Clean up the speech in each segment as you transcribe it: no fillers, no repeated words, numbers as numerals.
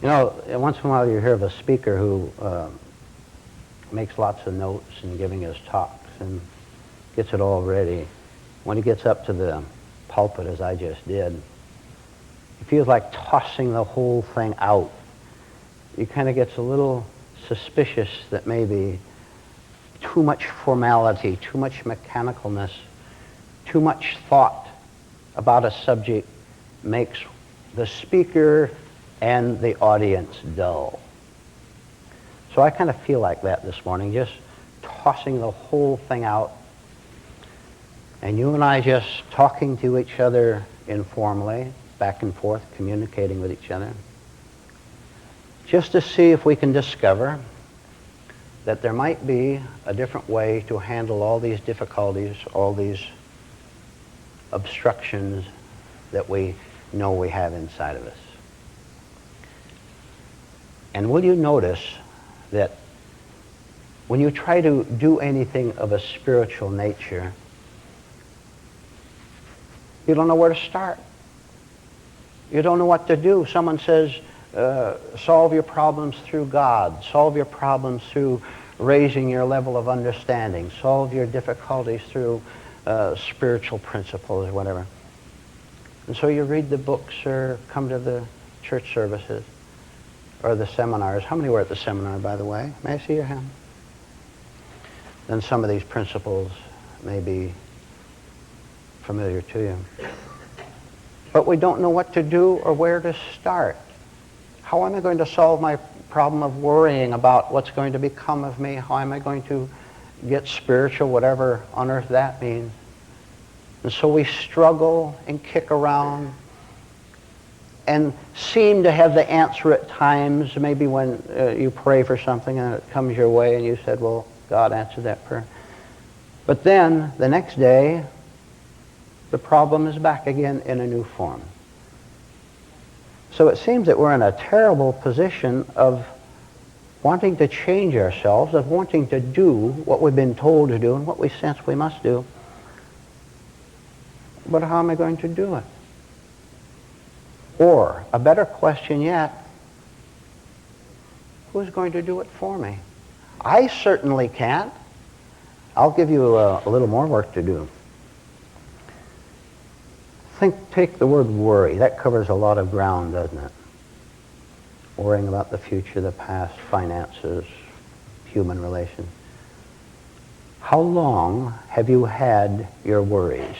You know, once in a while you hear of a speaker who makes lots of notes and giving his talks and gets it all ready. When he gets up to the pulpit, as I just did, he feels like tossing the whole thing out. He kind of gets a little suspicious that maybe too much formality, too much mechanicalness, too much thought about a subject makes the speaker and the audience dull. So I kind of feel like that this morning, just tossing the whole thing out, and you and I just talking to each other informally, back and forth, communicating with each other, just to see if we can discover that there might be a different way to handle all these difficulties, all these obstructions that we know we have inside of us. And will you notice that when you try to do anything of a spiritual nature, you don't know where to start. You don't know what to do. Someone says, solve your problems through God. Solve your problems through raising your level of understanding. Solve your difficulties through spiritual principles or whatever. And so you read the books or come to the church services or the seminars. How many were at the seminar, by the way? May I see your hand? Then some of these principles may be familiar to you. But we don't know what to do or where to start. How am I going to solve my problem of worrying about what's going to become of me? How am I going to get spiritual, whatever on earth that means? And so we struggle and kick around and seem to have the answer at times, maybe when you pray for something and it comes your way and you said, well, God answered that prayer. But then, the next day, the problem is back again in a new form. So it seems that we're in a terrible position of wanting to change ourselves, of wanting to do what we've been told to do and what we sense we must do. But how am I going to do it? Or, a better question yet, who's going to do it for me? I certainly can't. I'll give you a little more work to do. Take the word worry. That covers a lot of ground, doesn't it? Worrying about the future, the past, finances, human relations. How long have you had your worries?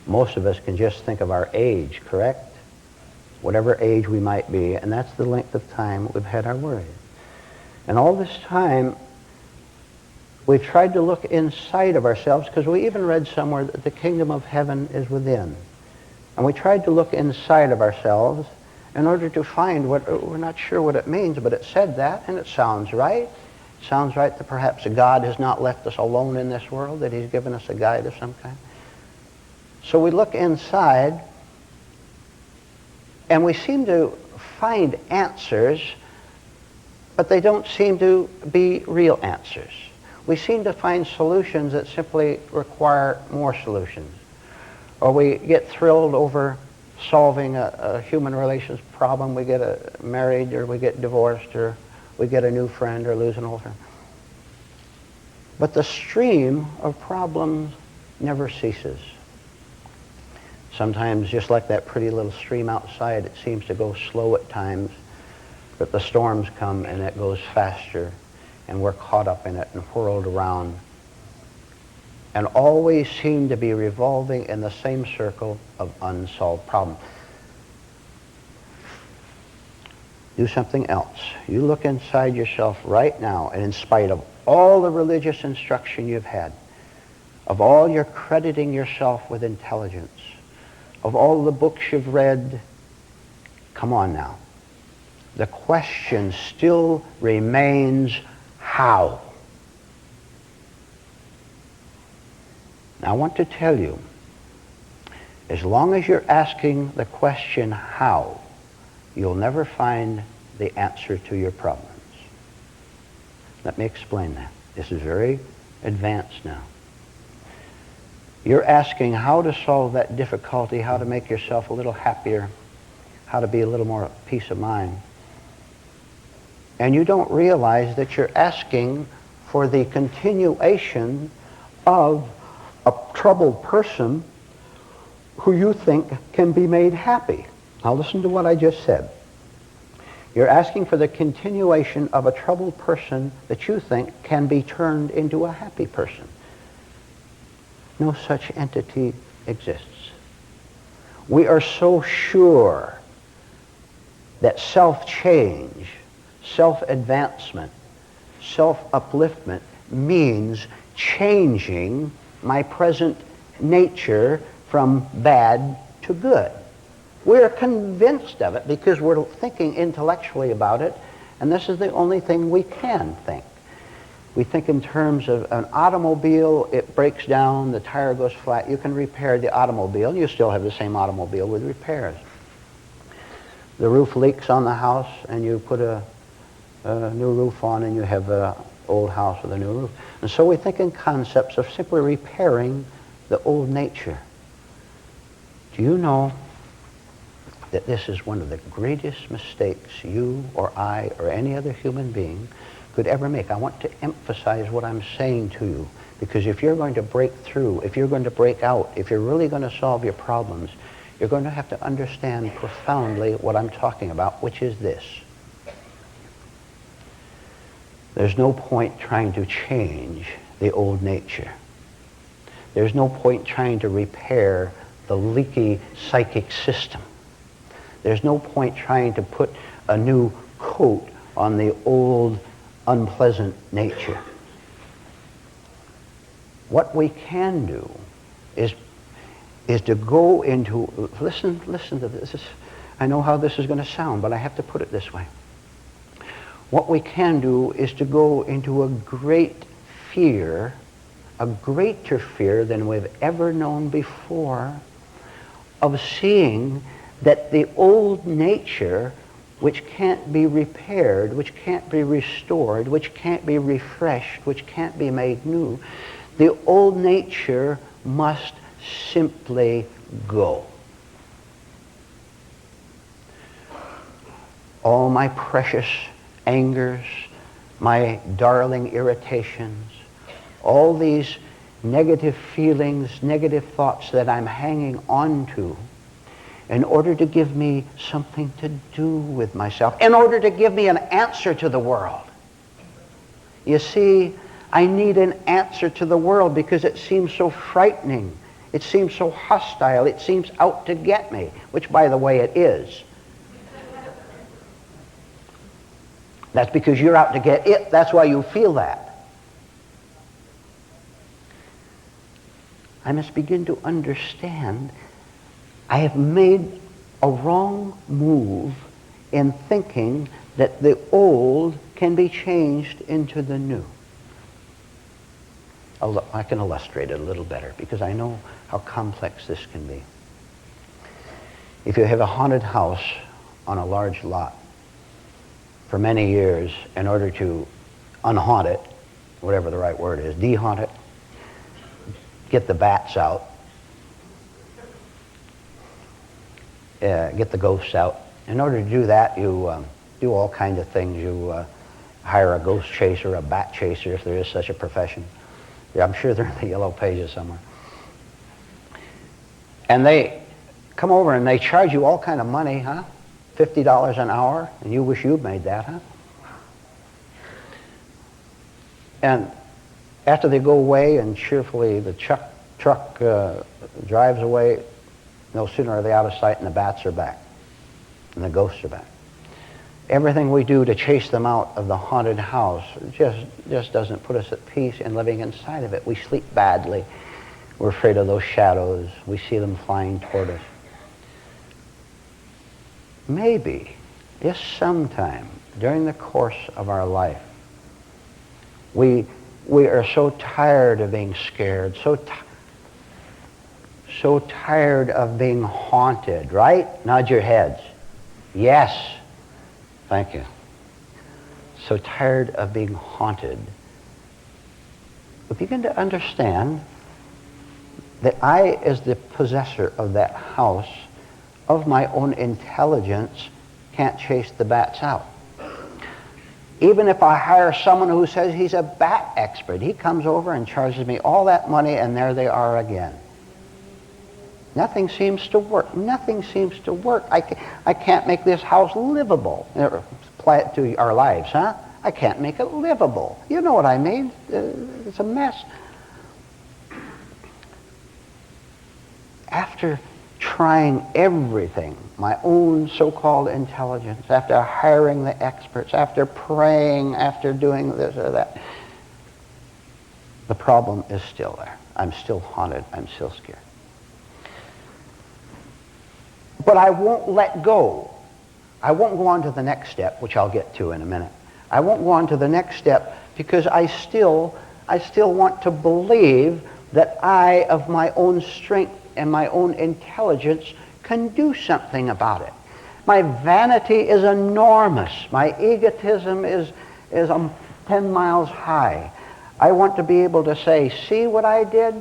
Most of us can just think of our age, correct? Whatever age we might be, and that's the length of time we've had our worries. And all this time, we've tried to look inside of ourselves, because we even read somewhere that the kingdom of heaven is within. And we tried to look inside of ourselves in order to find what, we're not sure what it means, but it said that, and it sounds right. It sounds right that perhaps God has not left us alone in this world, that he's given us a guide of some kind. So we look inside, and we seem to find answers, but they don't seem to be real answers. We seem to find solutions that simply require more solutions. Or we get thrilled over solving a human relations problem. We get married, or we get divorced, or we get a new friend, or lose an old friend. But the stream of problems never ceases. Sometimes, just like that pretty little stream outside, it seems to go slow at times, but the storms come and it goes faster, and we're caught up in it and whirled around, and always seem to be revolving in the same circle of unsolved problems. Do something else. You look inside yourself right now, and in spite of all the religious instruction you've had, of all your crediting yourself with intelligence, of all the books you've read, come on now. The question still remains, how? Now, I want to tell you, as long as you're asking the question, how, you'll never find the answer to your problems. Let me explain that. This is very advanced now. You're asking how to solve that difficulty, how to make yourself a little happier, how to be a little more peace of mind. And you don't realize that you're asking for the continuation of a troubled person who you think can be made happy. Now listen to what I just said. You're asking for the continuation of a troubled person that you think can be turned into a happy person. No such entity exists. We are so sure that self-change, self-advancement, self-upliftment means changing my present nature from bad to good. We're convinced of it because we're thinking intellectually about it, and this is the only thing we can think. We think in terms of an automobile. It breaks down, the tire goes flat. You can repair the automobile, and you still have the same automobile with repairs. The roof leaks on the house, and you put a new roof on, and you have an old house with a new roof. And so we think in concepts of simply repairing the old nature. Do you know that this is one of the greatest mistakes you or I or any other human being could ever make? I want to emphasize what I'm saying to you, because if you're going to break through, if you're going to break out, if you're really going to solve your problems, you're going to have to understand profoundly what I'm talking about, which is this. There's no point trying to change the old nature. There's no point trying to repair the leaky psychic system. There's no point trying to put a new coat on the old unpleasant nature. What we can do is to go into, listen to this. I know how this is going to sound, but I have to put it this way. What we can do is to go into a great fear, a greater fear than we've ever known before, of seeing that the old nature, which can't be repaired, which can't be restored, which can't be refreshed, which can't be made new, the old nature must simply go. All my precious angers, my darling irritations, all these negative feelings, negative thoughts that I'm hanging on to, in order to give me something to do with myself, in order to give me an answer to the world. You see, I need an answer to the world because it seems so frightening. It seems so hostile. It seems out to get me, which, by the way, it is. That's because you're out to get it. That's why you feel that. I must begin to understand I have made a wrong move in thinking that the old can be changed into the new. I can illustrate it a little better because I know how complex this can be. If you have a haunted house on a large lot for many years, in order to unhaunt it, whatever the right word is, de-haunt it, get the bats out, get the ghosts out. In order to do that, you do all kinds of things. You hire a ghost chaser, a bat chaser, if there is such a profession. Yeah, I'm sure they're in the yellow pages somewhere. And they come over and they charge you all kind of money, huh? $50 an hour, and you wish you'd made that, huh? And after they go away and cheerfully the truck drives away, no sooner are they out of sight and the bats are back and the ghosts are back. Everything we do to chase them out of the haunted house just doesn't put us at peace in living inside of it. We sleep badly. We're afraid of those shadows. We see them flying toward us. Maybe, just sometime during the course of our life, we are so tired of being scared, so tired of being haunted, right? Nod your heads. Yes. Thank you. So tired of being haunted. We begin to understand that I, as the possessor of that house, of my own intelligence can't chase the bats out. Even if I hire someone who says he's a bat expert, he comes over and charges me all that money, and there they are again. Nothing seems to work. Nothing seems to work. I can't make this house livable. Apply it to our lives, huh? I can't make it livable. You know what I mean? It's a mess. After trying everything, my own so-called intelligence, after hiring the experts, after praying, after doing this or that, the problem is still there. I'm still haunted. I'm still scared. But I won't let go. I won't go on to the next step, which I'll get to in a minute. I won't go on to the next step because I still want to believe that I, of my own strength and my own intelligence, can do something about it. My vanity is enormous. My egotism is 10 miles high. I want to be able to say, see what I did?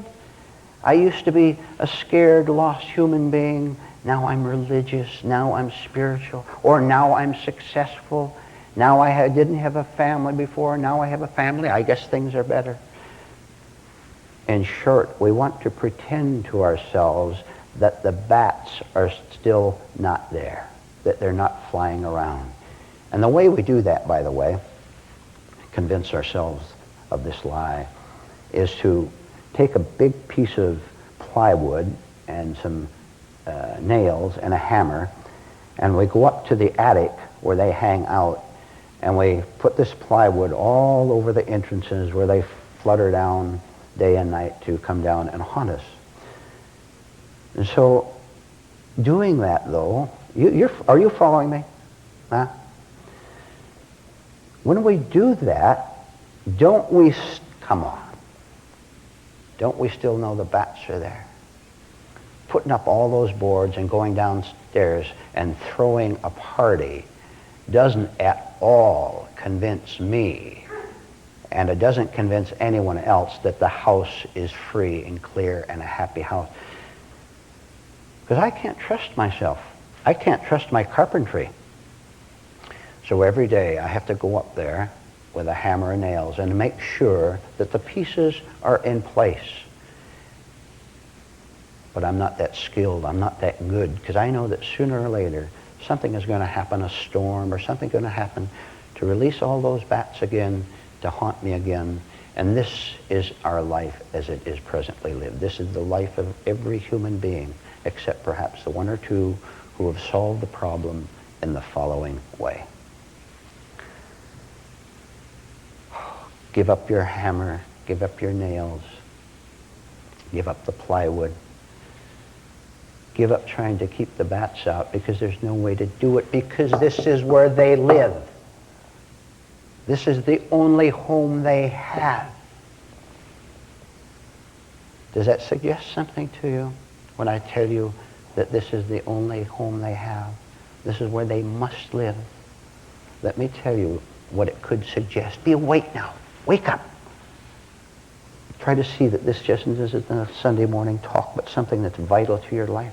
I used to be a scared, lost human being. Now I'm religious. Now I'm spiritual. Or now I'm successful. Now I didn't have a family before. Now I have a family. I guess things are better. In short, we want to pretend to ourselves that the bats are still not there, that they're not flying around. And the way we do that, by the way, convince ourselves of this lie, is to take a big piece of plywood and some nails and a hammer, and we go up to the attic where they hang out, and we put this plywood all over the entrances where they flutter down day and night to come down and haunt us. And so, doing that though, are you following me? Huh? When we do that, don't we still know the bats are there? Putting up all those boards and going downstairs and throwing a party doesn't at all convince me, and it doesn't convince anyone else that the house is free and clear and a happy house. Because I can't trust myself. I can't trust my carpentry. So every day I have to go up there with a hammer and nails and make sure that the pieces are in place. But I'm not that skilled. I'm not that good, because I know that sooner or later something is going to happen, a storm or something going to happen to release all those bats again, to haunt me again. And this is our life as it is presently lived. This is the life of every human being, except perhaps the one or two who have solved the problem in the following way. Give up your hammer, give up your nails, give up the plywood, give up trying to keep the bats out, because there's no way to do it, because this is where they live. This is the only home they have. Does that suggest something to you when I tell you that this is the only home they have? This is where they must live. Let me tell you what it could suggest. Be awake now. Wake up. Try to see that this just isn't a Sunday morning talk, but something that's vital to your life.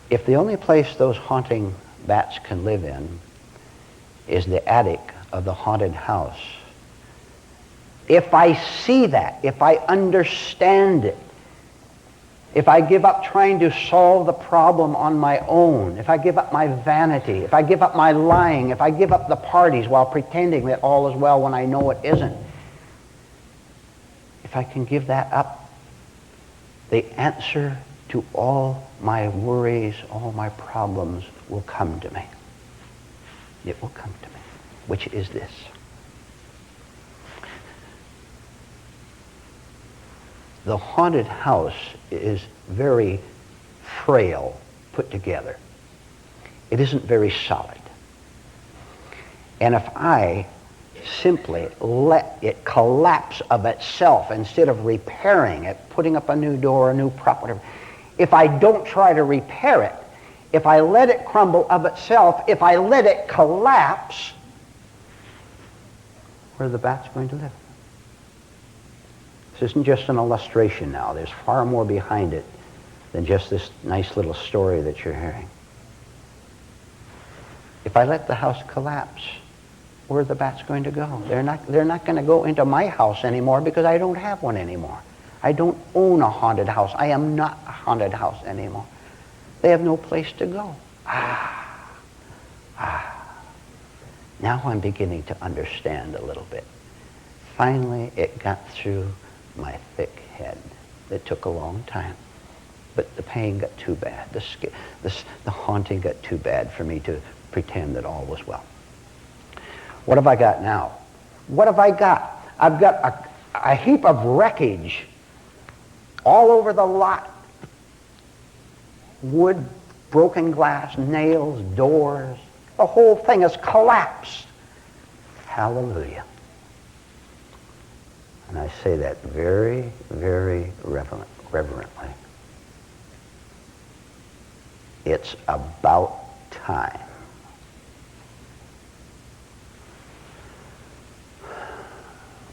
If the only place those haunting bats can live in is the attic of the haunted house, if I see that, if I understand it, if I give up trying to solve the problem on my own, if I give up my vanity, if I give up my lying, if I give up the parties while pretending that all is well when I know it isn't, if I can give that up, the answer to all my worries, all my problems will come to me. It will come to me, which is this. The haunted house is very frail put together. It isn't very solid. And if I simply let it collapse of itself instead of repairing it, putting up a new door, a new prop, whatever, if I don't try to repair it, if I let it crumble of itself, if I let it collapse, where are the bats going to live? This isn't just an illustration now. There's far more behind it than just this nice little story that you're hearing. If I let the house collapse, where are the bats going to go? They're not going to go into my house anymore because I don't have one anymore. I don't own a haunted house. I am not a haunted house anymore. They have no place to go. Now I'm beginning to understand a little bit. Finally, it got through my thick head. It took a long time, but the pain got too bad. The haunting got too bad for me to pretend that all was well. What have I got now? What have I got? I've got a heap of wreckage all over the lot. Wood, broken glass, nails, doors. The whole thing has collapsed. Hallelujah. And I say that very, very reverently. It's about time.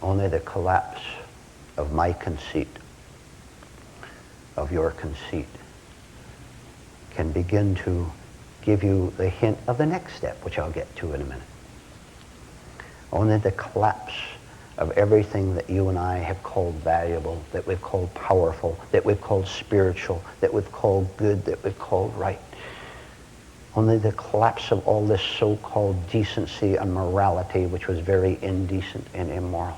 Only the collapse of my conceit, of your conceit, can begin to give you the hint of the next step, which I'll get to in a minute. Only the collapse of everything that you and I have called valuable, that we've called powerful, that we've called spiritual, that we've called good, that we've called right. Only the collapse of all this so-called decency and morality, which was very indecent and immoral.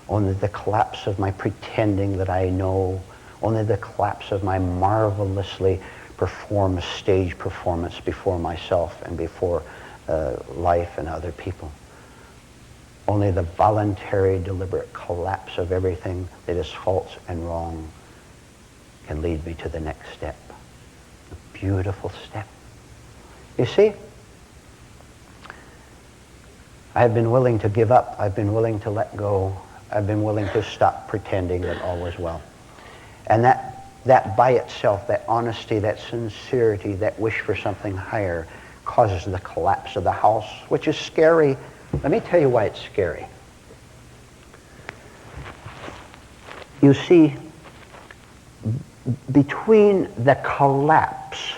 Only the collapse of my pretending that I know. Only the collapse of my marvelously performed stage performance before myself and before life and other people. Only the voluntary, deliberate collapse of everything that is false and wrong can lead me to the next step. A beautiful step. You see, I've been willing to give up. I've been willing to let go. I've been willing to stop pretending that all was well. And that by itself, that honesty, that sincerity, that wish for something higher causes the collapse of the house, which is scary. Let me tell you why it's scary. You see, between the collapse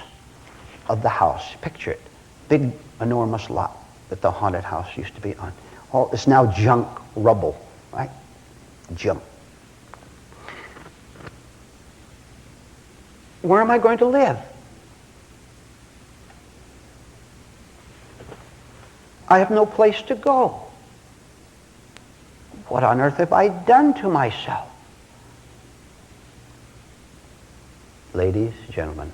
of the house, picture it, big, enormous lot that the haunted house used to be on. All it's now junk, rubble, right? Junk. Where am I going to live? I have no place to go. What on earth have I done to myself? Ladies, gentlemen,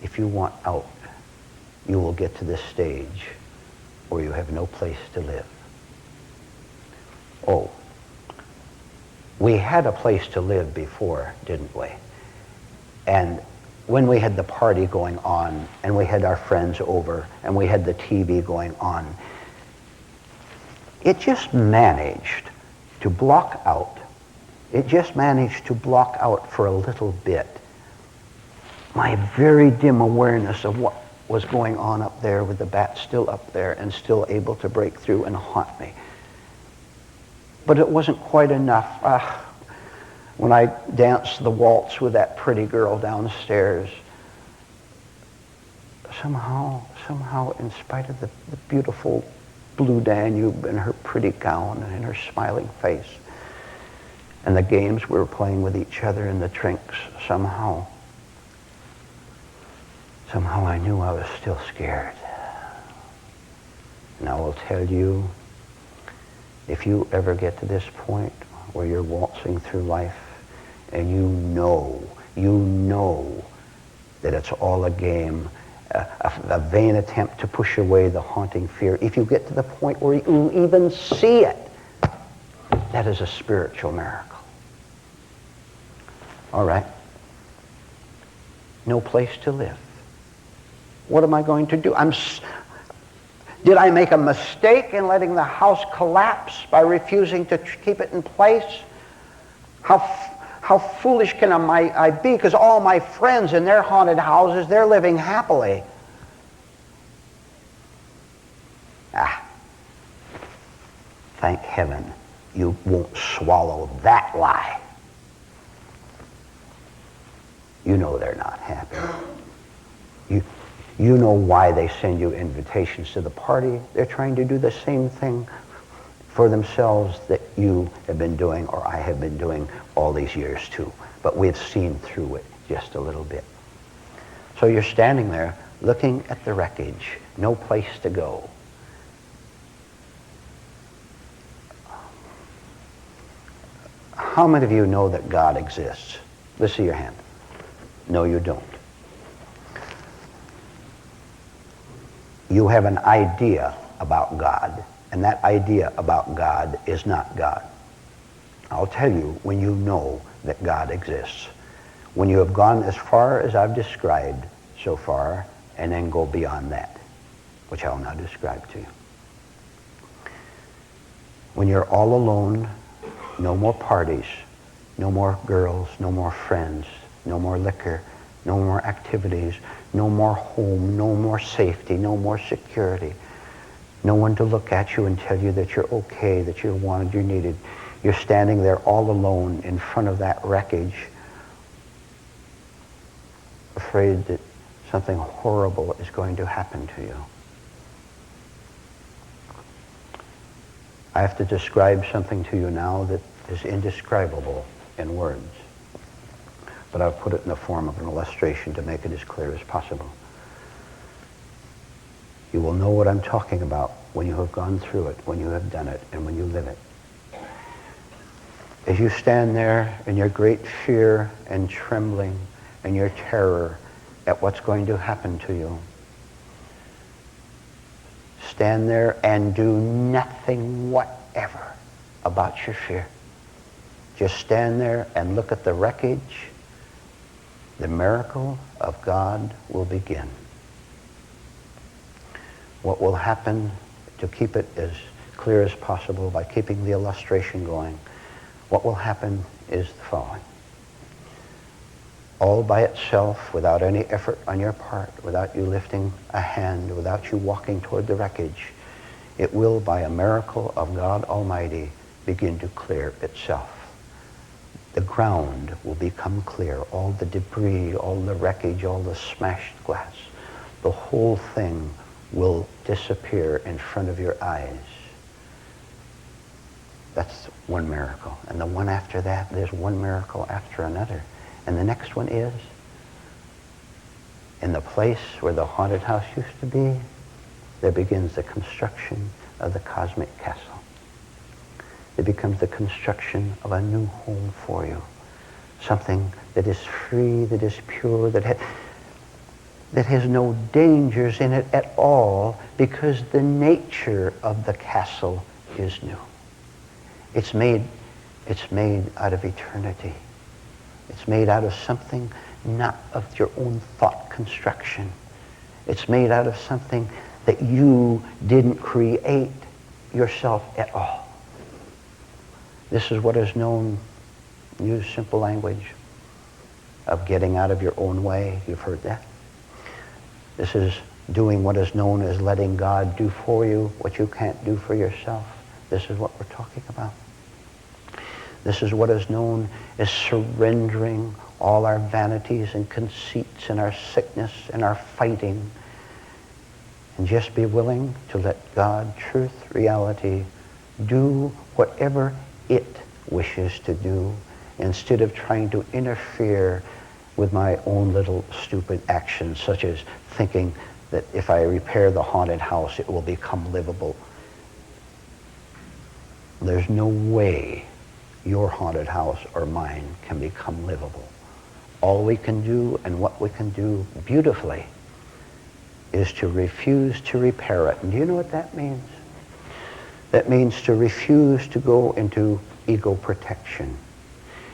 if you want out, you will get to this stage where you have no place to live. Oh, we had a place to live before, didn't we? And when we had the party going on, and we had our friends over, and we had the TV going on, it just managed to block out. It just managed to block out for a little bit my very dim awareness of what was going on up there with the bat still up there and still able to break through and haunt me. But it wasn't quite enough. When I danced the waltz with that pretty girl downstairs, somehow, in spite of the beautiful blue Danube and her pretty gown and her smiling face and the games we were playing with each other and the drinks, somehow I knew I was still scared. And I will tell you, if you ever get to this point where you're waltzing through life and you know that it's all a game, a vain attempt to push away the haunting fear, if you get to the point where you even see it, that is a spiritual miracle. All right. No place to live. What am I going to do? Did I make a mistake in letting the house collapse by refusing to keep it in place? How foolish can I be? Because all my friends in their haunted houses, they're living happily. Thank heaven you won't swallow that lie. You know they're not happy. You know why they send you invitations to the party. They're trying to do the same thing for themselves that you have been doing or I have been doing all these years too. But we've seen through it just a little bit. So you're standing there looking at the wreckage, no place to go. How many of you know that God exists? Let's see your hand. No, you don't. You have an idea about God, and that idea about God is not God. I'll tell you when you know that God exists. When you have gone as far as I've described so far, and then go beyond that, which I'll now describe to you. When you're all alone, no more parties, no more girls, no more friends, no more liquor, no more activities, no more home, no more safety, no more security. No one to look at you and tell you that you're okay, that you're wanted, you're needed. You're standing there all alone in front of that wreckage, afraid that something horrible is going to happen to you. I have to describe something to you now that is indescribable in words. But I've put it in the form of an illustration to make it as clear as possible. You will know what I'm talking about when you have gone through it, when you have done it, and when you live it. As you stand there in your great fear and trembling and your terror at what's going to happen to you, stand there and do nothing whatever about your fear. Just stand there and look at the wreckage. The miracle of God will begin. What will happen, to keep it as clear as possible by keeping the illustration going, what will happen is the following. All by itself, without any effort on your part, without you lifting a hand, without you walking toward the wreckage, it will, by a miracle of God Almighty, begin to clear itself. The ground will become clear. All the debris, all the wreckage, all the smashed glass, the whole thing will disappear in front of your eyes. That's one miracle. And the one after that, there's one miracle after another. And the next one is, in the place where the haunted house used to be, there begins the construction of the cosmic castle. It becomes the construction of a new home for you. Something that is free, that is pure, that has no dangers in it at all, because the nature of the castle is new. It's made out of eternity. It's made out of something not of your own thought construction. It's made out of something that you didn't create yourself at all. This is what is known, use simple language, of getting out of your own way. You've heard that. This is doing what is known as letting God do for you what you can't do for yourself. This is what we're talking about. This is what is known as surrendering all our vanities and conceits and our sickness and our fighting, and just be willing to let God, truth, reality, do whatever it wishes to do, instead of trying to interfere with my own little stupid actions, such as thinking that if I repair the haunted house, it will become livable. There's no way your haunted house or mine can become livable. All we can do, and what we can do beautifully, is to refuse to repair it. And do you know what that means? That means to refuse to go into ego protection.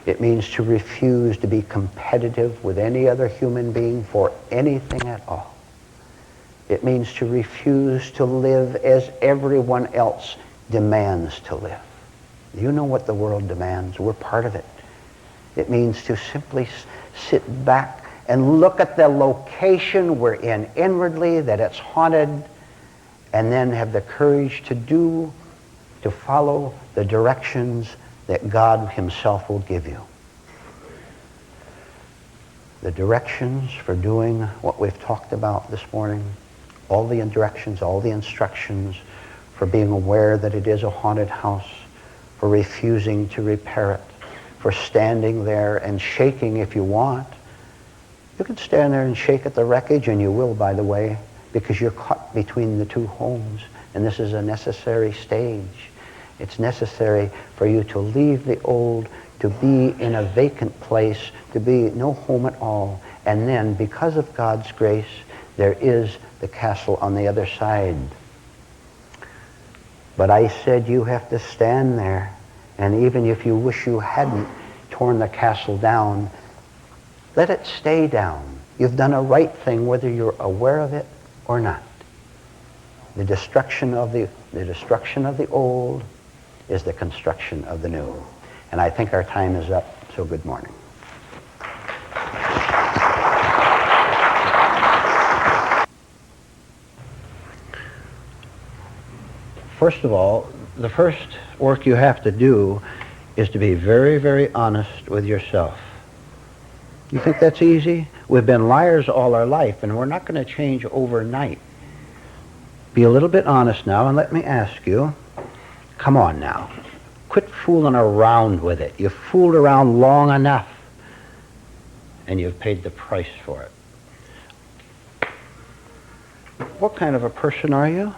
It means to refuse to be competitive with any other human being for anything at all. It means to refuse to live as everyone else demands to live. You know what the world demands. We're part of it. It means to simply sit back and look at the location we're in inwardly, that it's haunted, and then have the courage to follow the directions that God himself will give you. the directions for doing what we've talked about this morning, all the directions, all the instructions for being aware that it is a haunted house, for refusing to repair it, for standing there and shaking if you want. You can stand there and shake at the wreckage, and you will, by the way, because you're caught between the two homes, and this is a necessary stage. It's necessary for you to leave the old, to be in a vacant place, to be no home at all, and then, because of God's grace, there is the castle on the other side. But I said you have to stand there, and even if you wish you hadn't torn the castle down, let it stay down. You've done a right thing whether you're aware of it or not. The destruction of the old is the construction of the new. And I think our time is up, so good morning. First of all, the first work you have to do is to be very, very honest with yourself. You think that's easy? We've been liars all our life, and we're not going to change overnight. Be a little bit honest now, and let me ask you, come on now. Quit fooling around with it. You've fooled around long enough, and you've paid the price for it. What kind of a person are you?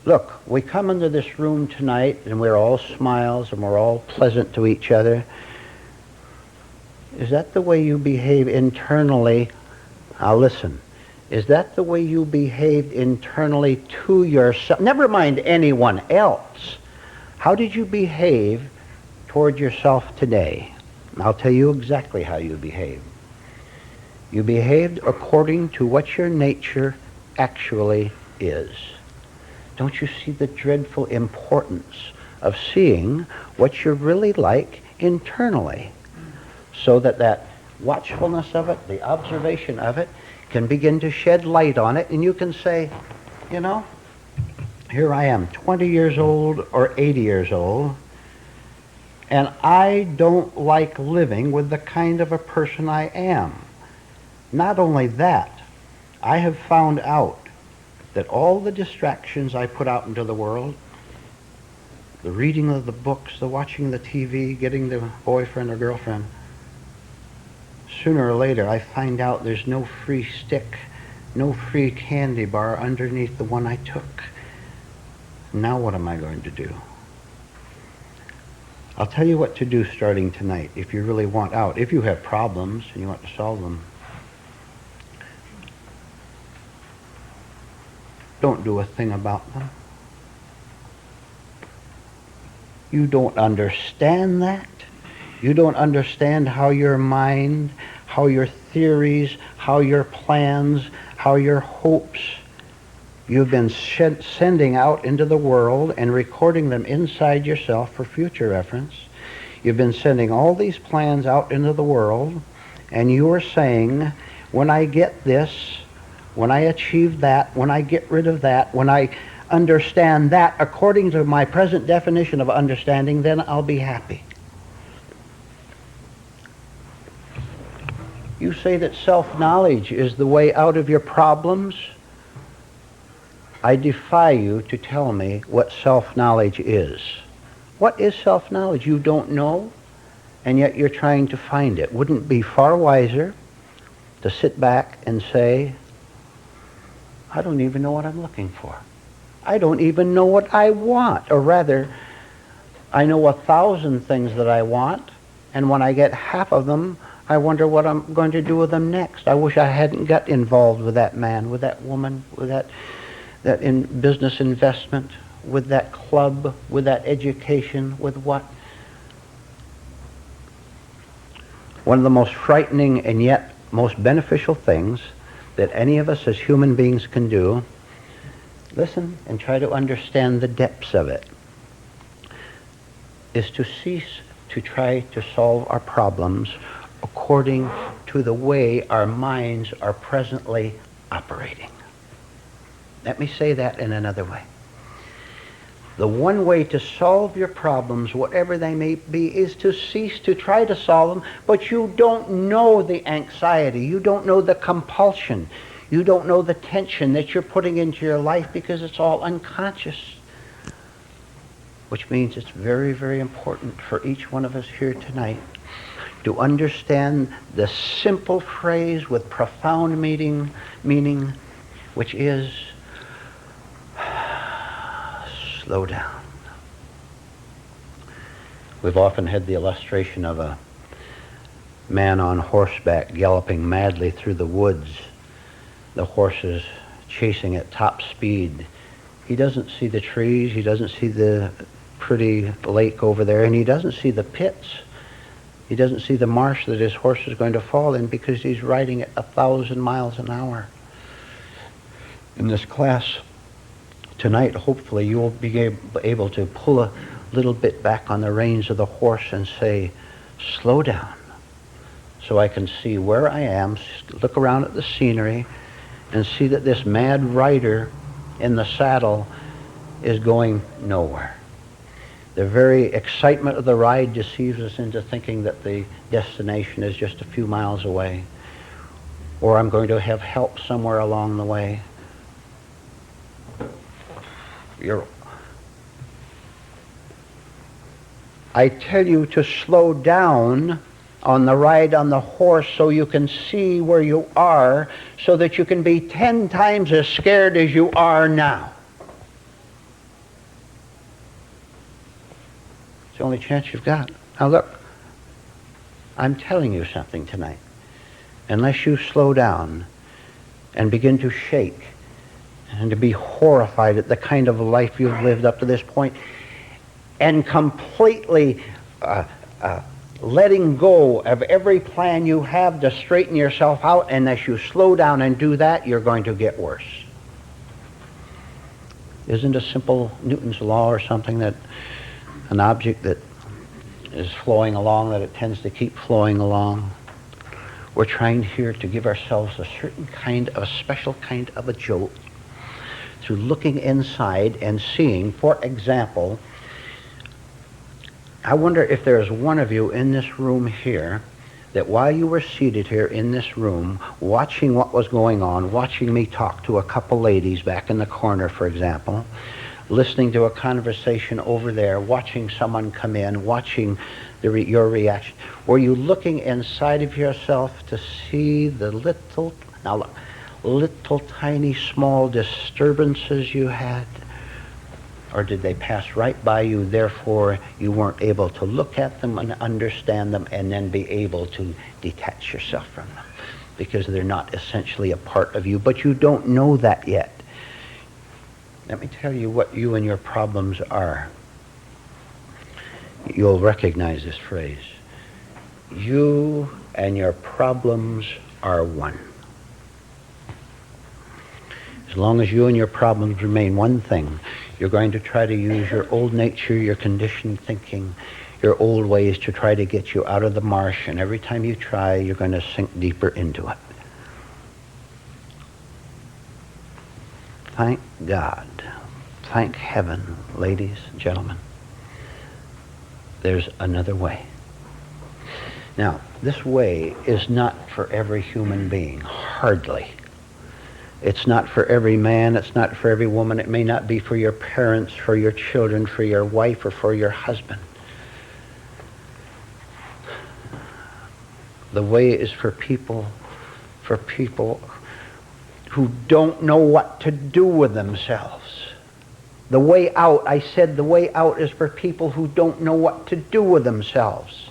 Look, we come into this room tonight, and we're all smiles, and we're all pleasant to each other. Is that the way you behave internally? Now listen. Is that the way you behaved internally to yourself? Never mind anyone else. How did you behave toward yourself today? I'll tell you exactly how you behaved. You behaved according to what your nature actually is. Don't you see the dreadful importance of seeing what you're really like internally, so that that watchfulness of it, the observation of it, can begin to shed light on it, and you can say, you know, here I am, 20 years old or 80 years old, and I don't like living with the kind of a person I am. Not only that, I have found out that all the distractions I put out into the world, the reading of the books, the watching the TV, getting the boyfriend or girlfriend, sooner or later I find out there's no free stick, no free candy bar underneath the one I took. Now what am I going to do? I'll tell you what to do starting tonight if you really want out. If you have problems and you want to solve them, don't do a thing about them. You don't understand that. You don't understand how your mind, how your theories, how your plans, how your hopes, you've been sending out into the world and recording them inside yourself for future reference. You've been sending all these plans out into the world, and you are saying, when I get this, when I achieve that, when I get rid of that, when I understand that according to my present definition of understanding, then I'll be happy. You say that self-knowledge is the way out of your problems. I defy you to tell me what self-knowledge is. What is self-knowledge? You don't know, and yet you're trying to find it. Wouldn't it be far wiser to sit back and say, I don't even know what I'm looking for. I don't even know what I want. Or rather, I know 1,000 things that I want, and when I get half of them, I wonder what I'm going to do with them next. I wish I hadn't got involved with that man, with that woman, with that in business investment, with that club, with that education, with what? One of the most frightening and yet most beneficial things that any of us as human beings can do, listen and try to understand the depths of it, is to cease to try to solve our problems according to the way our minds are presently operating. Let me say that in another way. The one way to solve your problems, whatever they may be, is to cease to try to solve them, but you don't know the anxiety, you don't know the compulsion, you don't know the tension that you're putting into your life because it's all unconscious. Which means it's very, very important for each one of us here tonight to understand the simple phrase with profound meaning, which is slow down. We've often had the illustration of a man on horseback galloping madly through the woods. The horse is chasing at top speed. He doesn't see the trees, he doesn't see the pretty lake over there, and he doesn't see the pits. He doesn't see the marsh that his horse is going to fall in because he's riding at 1,000 miles an hour. In this class tonight, hopefully you'll be able to pull a little bit back on the reins of the horse and say, slow down, so I can see where I am, look around at the scenery, and see that this mad rider in the saddle is going nowhere. The very excitement of the ride deceives us into thinking that the destination is just a few miles away, or I'm going to have help somewhere along the way. I tell you to slow down on the ride on the horse so you can see where you are, so that you can be 10 times as scared as you are now. It's the only chance you've got. Now look, I'm telling you something tonight. Unless you slow down and begin to shake and to be horrified at the kind of life you've lived up to this point, and completely letting go of every plan you have to straighten yourself out, unless you slow down and do that, you're going to get worse. Isn't a simple Newton's law or something that an object that is flowing along, that it tends to keep flowing along? We're trying here to give ourselves a certain kind of, a special kind of a jolt through looking inside and seeing. For example, I wonder if there's one of you in this room here that while you were seated here in this room, watching what was going on, watching me talk to a couple ladies back in the corner, for example, listening to a conversation over there, watching someone come in, watching your reaction. Were you looking inside of yourself to see the little tiny small disturbances you had? Or did they pass right by you, therefore you weren't able to look at them and understand them and then be able to detach yourself from them? Because they're not essentially a part of you, but you don't know that yet. Let me tell you what you and your problems are. You'll recognize this phrase. You and your problems are one. As long as you and your problems remain one thing, you're going to try to use your old nature, your conditioned thinking, your old ways to try to get you out of the marsh, and every time you try, you're going to sink deeper into it. Thank God, thank heaven, ladies and gentlemen, there's another way. Now, this way is not for every human being, hardly. It's not for every man, it's not for every woman. It may not be for your parents, for your children, for your wife, or for your husband. The way is for people who don't know what to do with themselves. The way out, I said the way out is for people who don't know what to do with themselves,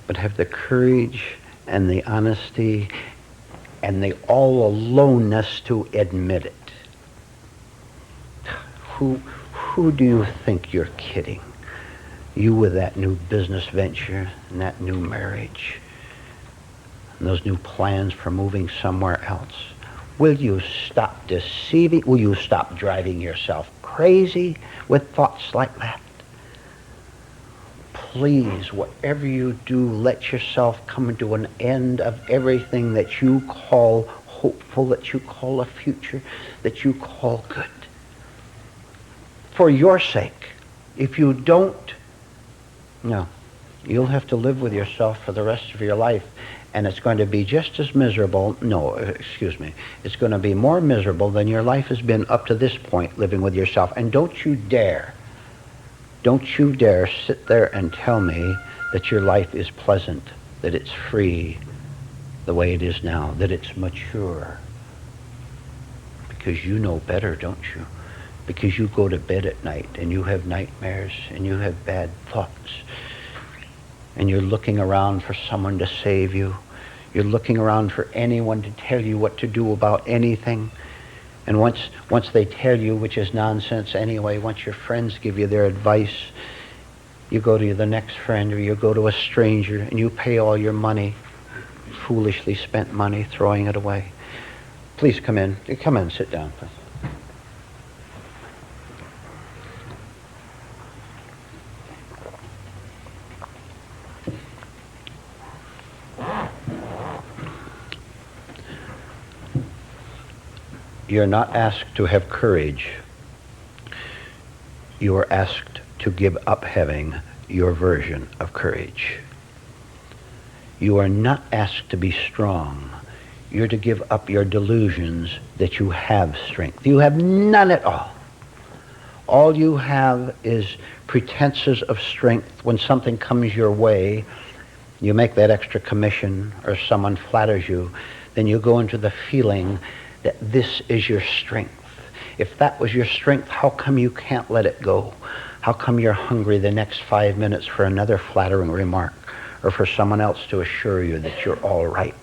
but have the courage and the honesty and the all aloneness to admit it. Who do you think you're kidding? You with that new business venture and that new marriage and those new plans for moving somewhere else. Will you stop deceiving? Will you stop driving yourself crazy with thoughts like that? Please, whatever you do, let yourself come to an end of everything that you call hopeful, that you call a future, that you call good. For your sake. If you don't, no, you'll have to live with yourself for the rest of your life, and it's going to be just as miserable, it's going to be more miserable than your life has been up to this point living with yourself. And don't you dare sit there and tell me that your life is pleasant, that it's free the way it is now, that it's mature. Because you know better, don't you? Because you go to bed at night and you have nightmares and you have bad thoughts. And you're looking around for someone to save you. You're looking around for anyone to tell you what to do about anything. And once they tell you, which is nonsense anyway, once your friends give you their advice, you go to the next friend or you go to a stranger and you pay all your money, foolishly spent money, throwing it away. Please come in. Come in, sit down, please. You're not asked to have courage. You are asked to give up having your version of courage. You are not asked to be strong. You're to give up your delusions that you have strength. You have none at all. All you have is pretenses of strength. When something comes your way, you make that extra commission or someone flatters you, then you go into the feeling that this is your strength. If that was your strength, how come you can't let it go? How come you're hungry the next 5 minutes for another flattering remark or for someone else to assure you that you're all right?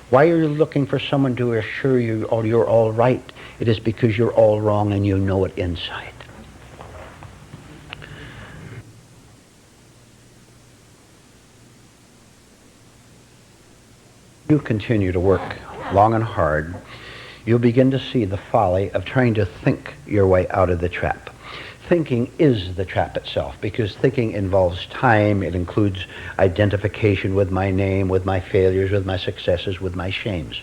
Why are you looking for someone to assure you you're all right? It is because you're all wrong and you know it inside. You continue to work long and hard, you'll begin to see the folly of trying to think your way out of the trap. Thinking is the trap itself, because thinking involves time. It includes identification with my name, with my failures, with my successes, with my shames.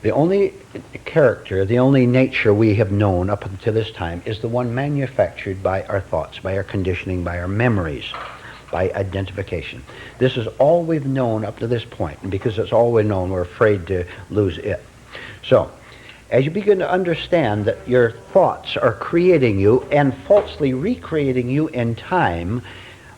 The only character, the only nature we have known up until this time is the one manufactured by our thoughts, by our conditioning, by our memories, by identification. This is all we've known up to this point, and because it's all we've known, we're afraid to lose it. So, as you begin to understand that your thoughts are creating you and falsely recreating you in time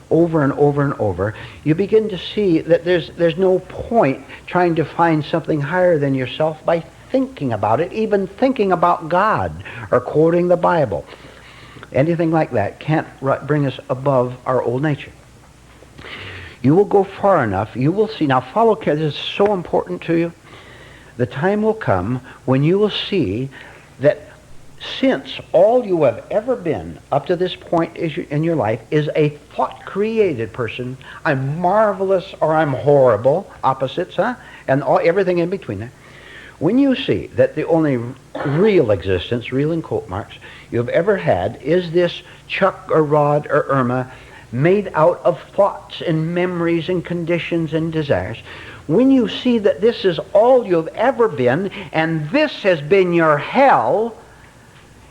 over and over and over, you begin to see that there's no point trying to find something higher than yourself by thinking about it, even thinking about God or quoting the Bible. Anything like that can't bring us above our old nature. You will go far enough, you will see. Now follow care, this is so important to you. The time will come when you will see that since all you have ever been up to this point in your life is a thought-created person, I'm marvelous or I'm horrible, opposites, and everything in between there. When you see that the only real existence, real in quote marks, you've ever had is this Chuck or Rod or Irma made out of thoughts and memories and conditions and desires, when you see that this is all you've ever been and this has been your hell,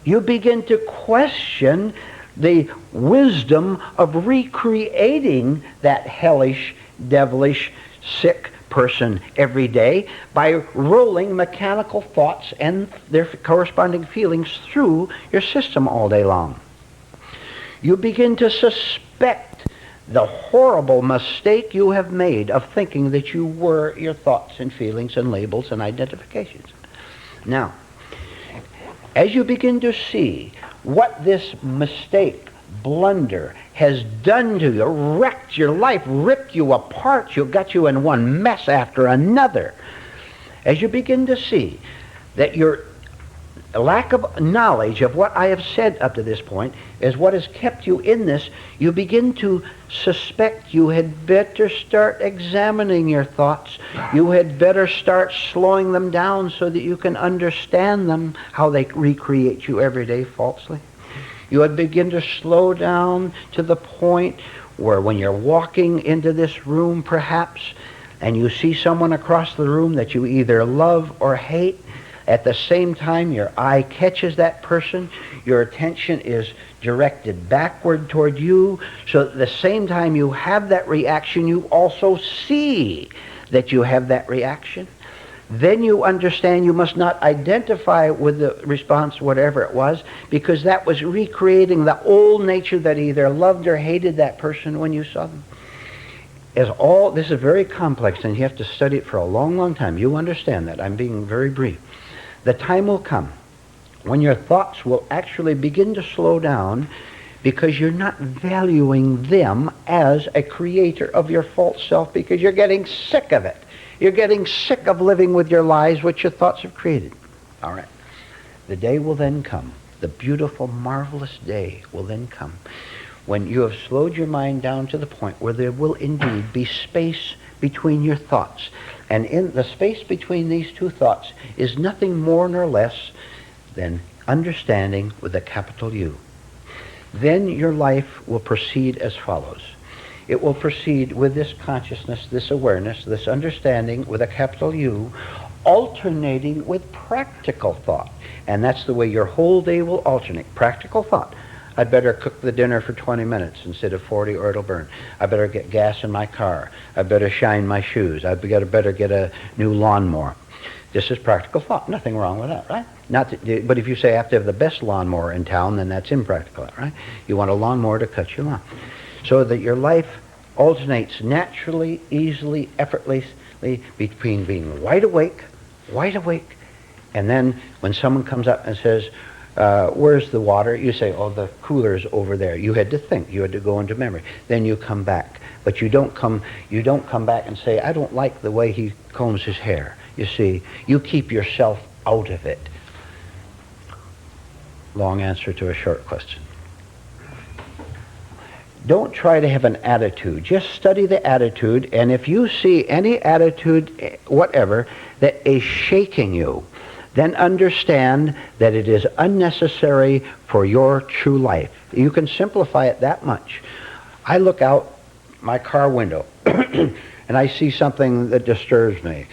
you begin to question the wisdom of recreating that hellish, devilish, sick person every day by rolling mechanical thoughts and their corresponding feelings through your system all day long. You begin to suspect the horrible mistake you have made of thinking that you were your thoughts and feelings and labels and identifications. Now, as you begin to see what this mistake, blunder, has done to you, wrecked your life, ripped you apart, got you in one mess after another, as you begin to see that your lack of knowledge of what I have said up to this point is what has kept you in this, you begin to suspect you had better start examining your thoughts. You had better start slowing them down so that you can understand them, how they recreate you every day falsely. You had begin to slow down to the point where when you're walking into this room perhaps, and you see someone across the room that you either love or hate, at the same time your eye catches that person, your attention is directed backward toward you, so at the same time you have that reaction, you also see that you have that reaction. Then you understand you must not identify with the response, whatever it was, because that was recreating the old nature that either loved or hated that person when you saw them. This is very complex, and you have to study it for a long, long time. You understand that. I'm being very brief. The time will come when your thoughts will actually begin to slow down because you're not valuing them as a creator of your false self, because you're getting sick of it. You're getting sick of living with your lies, which your thoughts have created. All right. The day will then come. The beautiful, marvelous day will then come when you have slowed your mind down to the point where there will indeed be space between your thoughts. And in the space between these two thoughts is nothing more nor less than understanding with a capital U. Then your life will proceed as follows. It will proceed with this consciousness, this awareness, this understanding with a capital U, alternating with practical thought. And that's the way your whole day will alternate. Practical thought. I'd better cook the dinner for 20 minutes instead of 40 or it'll burn. I better get gas in my car. I better shine my shoes. I better get a new lawnmower. This is practical thought. Nothing wrong with that, right? But if you say I have to have the best lawnmower in town, then that's impractical, right? You want a lawnmower to cut your lawn. So that your life alternates naturally, easily, effortlessly between being wide awake, and then when someone comes up and says, where's the water? You say, oh, the cooler's over there. You had to think. You had to go into memory. Then you come back. But you don't come back and say, I don't like the way he combs his hair. You see, you keep yourself out of it. Long answer to a short question. Don't try to have an attitude. Just study the attitude, and if you see any attitude, whatever, that is shaking you, then understand that it is unnecessary for your true life. You can simplify it that much. I look out my car window and I see something that disturbs me,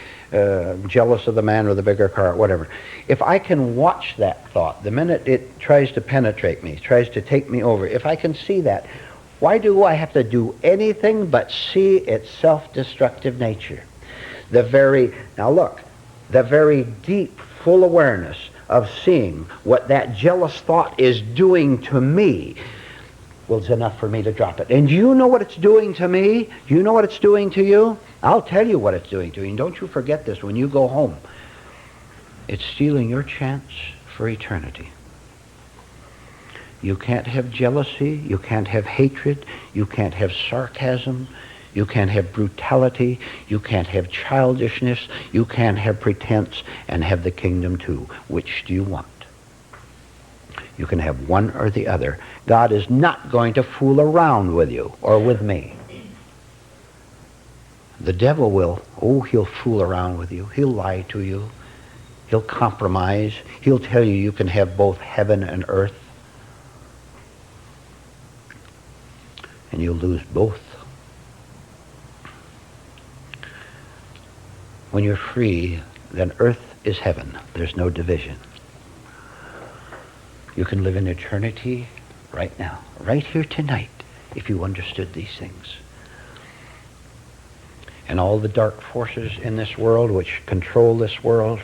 jealous of the man with the bigger car, whatever. If I can watch that thought, the minute it tries to penetrate me, tries to take me over, if I can see that, why do I have to do anything but see its self-destructive nature? The very deep, full awareness of seeing what that jealous thought is doing to me was enough for me to drop it. And do you know what it's doing to me? Do you know what it's doing to you? I'll tell you what it's doing to you. And don't you forget this when you go home. It's stealing your chance for eternity. You can't have jealousy, you can't have hatred, you can't have sarcasm, you can't have brutality, you can't have childishness, you can't have pretense and have the kingdom too. Which do you want? You can have one or the other. God is not going to fool around with you or with me. The devil will. Oh, he'll fool around with you. He'll lie to you. He'll compromise. He'll tell you you can have both heaven and earth. And you'll lose both. When you're free, then earth is heaven. There's no division. You can live in eternity right now, right here tonight, if you understood these things. And all the dark forces in this world which control this world,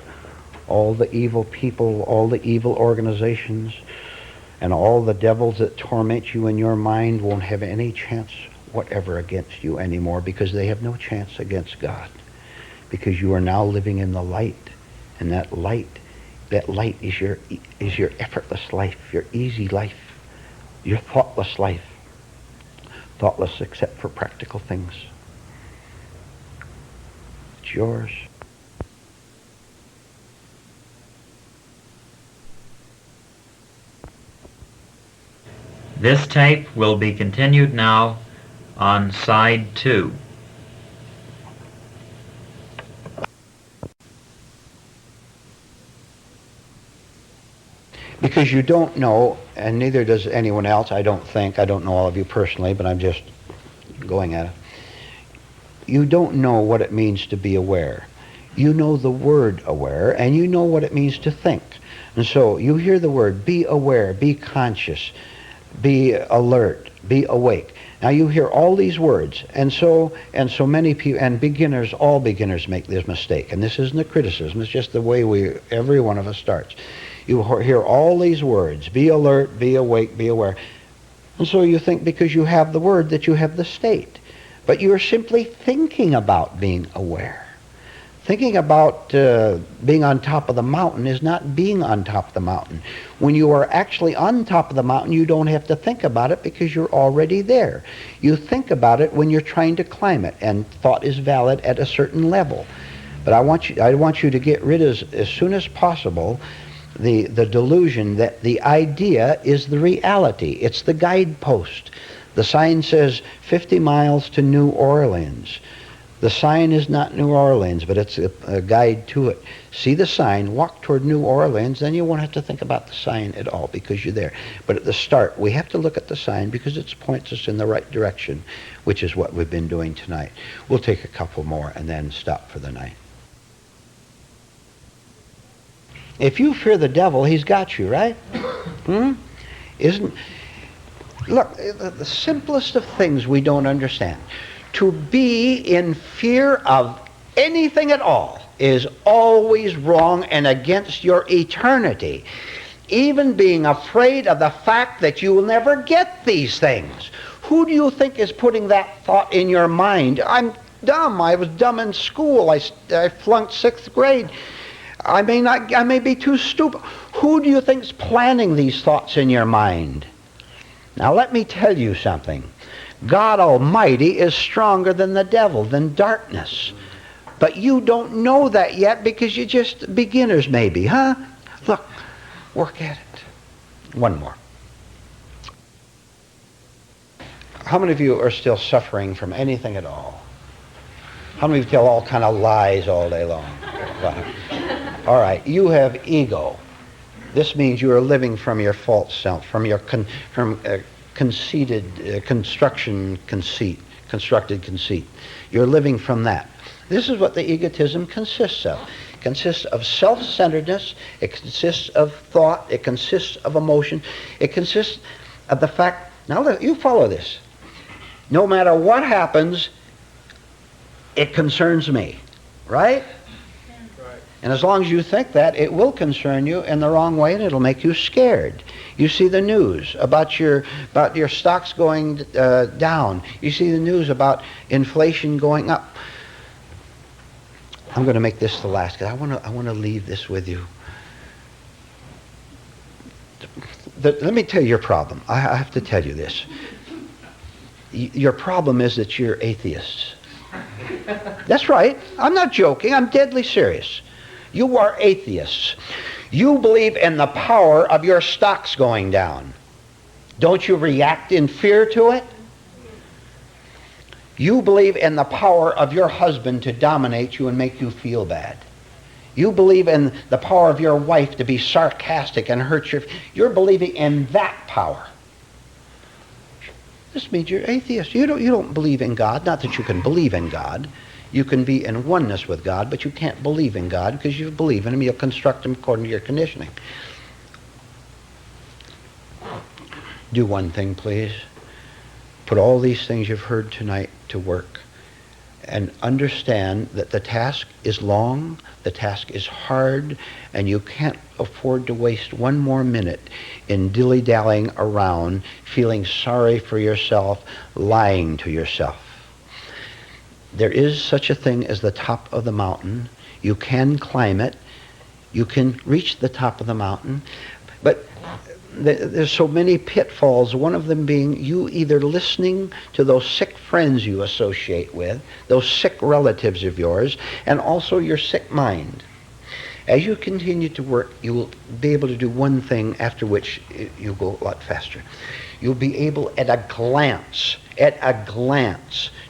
all the evil people, all the evil organizations, and all the devils that torment you in your mind won't have any chance whatever against you anymore, because they have no chance against God. Because you are now living in the light, and that light is your effortless life, your easy life, your thoughtless life. Thoughtless except for practical things. It's yours. This tape will be continued now on side 2. Because you don't know, and neither does anyone else, I don't think. I don't know all of you personally, but I'm just going at it. you don't know what it means to be aware. You know the word aware, and you know what it means to think. And so you hear the word, be aware, be conscious, be alert, be awake. Now you hear all these words, and so many people, and beginners, all beginners make this mistake. And this isn't a criticism, it's just the way every one of us starts. You hear all these words, be alert, be awake, be aware. And so you think because you have the word that you have the state. But you're simply thinking about being aware. Thinking about being on top of the mountain is not being on top of the mountain. When you are actually on top of the mountain, you don't have to think about it because you're already there. You think about it when you're trying to climb it, and thought is valid at a certain level. But I want you to get rid of, as soon as possible, the delusion that the idea is the reality. It's the guidepost. The sign says 50 miles to New Orleans. The sign is not New Orleans, but it's a guide to it. See the sign, walk toward New Orleans, then you won't have to think about the sign at all because you're there. But at the start, we have to look at the sign because it points us in the right direction, which is what we've been doing tonight. We'll take a couple more and then stop for the night. If you fear the devil, he's got you, right? Look, the simplest of things we don't understand. To be in fear of anything at all is always wrong and against your eternity. Even being afraid of the fact that you will never get these things. Who do you think is putting that thought in your mind? I'm dumb. I was dumb in school. I flunked 6th grade. I may be too stupid. Who do you think is planting these thoughts in your mind? Now let me tell you something. God Almighty is stronger than the devil, than darkness. But you don't know that yet because you're just beginners maybe, huh? Look, work at it. One more. How many of you are still suffering from anything at all? How many of you tell all kind of lies all day long? All right, you have ego. This means you are living from your false self, from your constructed conceit. You're living from that. This is what the egotism consists of. It consists of self-centeredness. It consists of thought. It consists of emotion. It consists of the fact, now you follow this. No matter what happens, it concerns me, right? And as long as you think that, it will concern you in the wrong way, and it'll make you scared. You see the news about your stocks going down. You see the news about inflation going up. I'm going to make this the last, because I want to leave this with you. Let me tell you your problem. I have to tell you this. Your problem is that you're atheists. That's right. I'm not joking. I'm deadly serious. You are atheists. You believe in the power of your stocks going down. Don't you react in fear to it? You believe in the power of your husband to dominate you and make you feel bad. You believe in the power of your wife to be sarcastic and hurt your... You're believing in that power. This means you're atheist. You don't believe in God. Not that you can believe in God. You can be in oneness with God, but you can't believe in God because you believe in Him. You'll construct Him according to your conditioning. Do one thing, please. Put all these things you've heard tonight to work and understand that the task is long, the task is hard, and you can't afford to waste one more minute in dilly-dallying around, feeling sorry for yourself, lying to yourself. There is such a thing as the top of the mountain. You can climb it. You can reach the top of the mountain. But there's so many pitfalls, one of them being you either listening to those sick friends you associate with, those sick relatives of yours, and also your sick mind. As you continue to work, you will be able to do one thing after which you'll go a lot faster. You'll be able at a glance,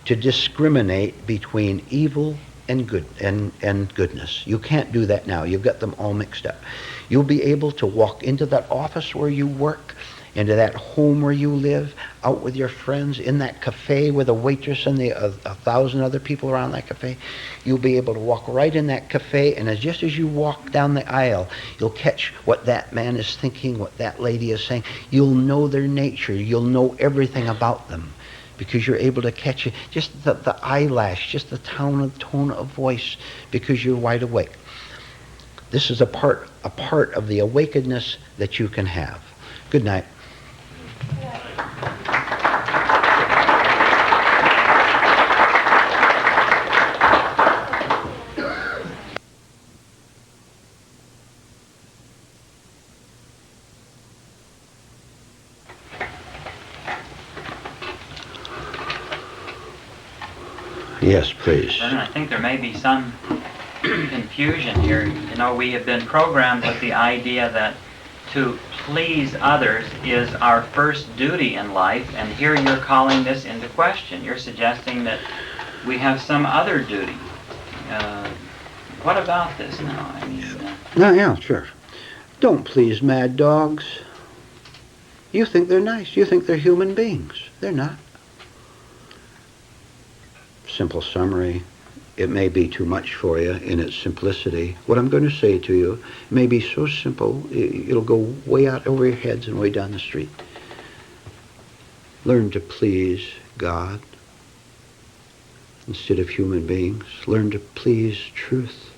to discriminate between evil and good and goodness. You can't do that now. You've got them all mixed up. You'll be able to walk into that office where you work into that home where you live, out with your friends, in that cafe with a waitress and a thousand other people around that cafe. You'll be able to walk right in that cafe, and just as you walk down the aisle, you'll catch what that man is thinking, what that lady is saying. You'll know their nature. You'll know everything about them because you're able to catch it. Just the eyelash, just the tone of voice, because you're wide awake. This is a part of the awakenedness that you can have. Good night. Yes, please. Vernon, I think there may be some confusion here. You know, we have been programmed with the idea that to please others is our first duty in life, and here you're calling this into question. You're suggesting that we have some other duty. What about this now? I mean, Yeah, sure. Don't please mad dogs. You think they're nice. You think they're human beings. They're not. Simple summary. It may be too much for you in its simplicity. What I'm going to say to you may be so simple, it'll go way out over your heads and way down the street. Learn to please God instead of human beings. Learn to please truth.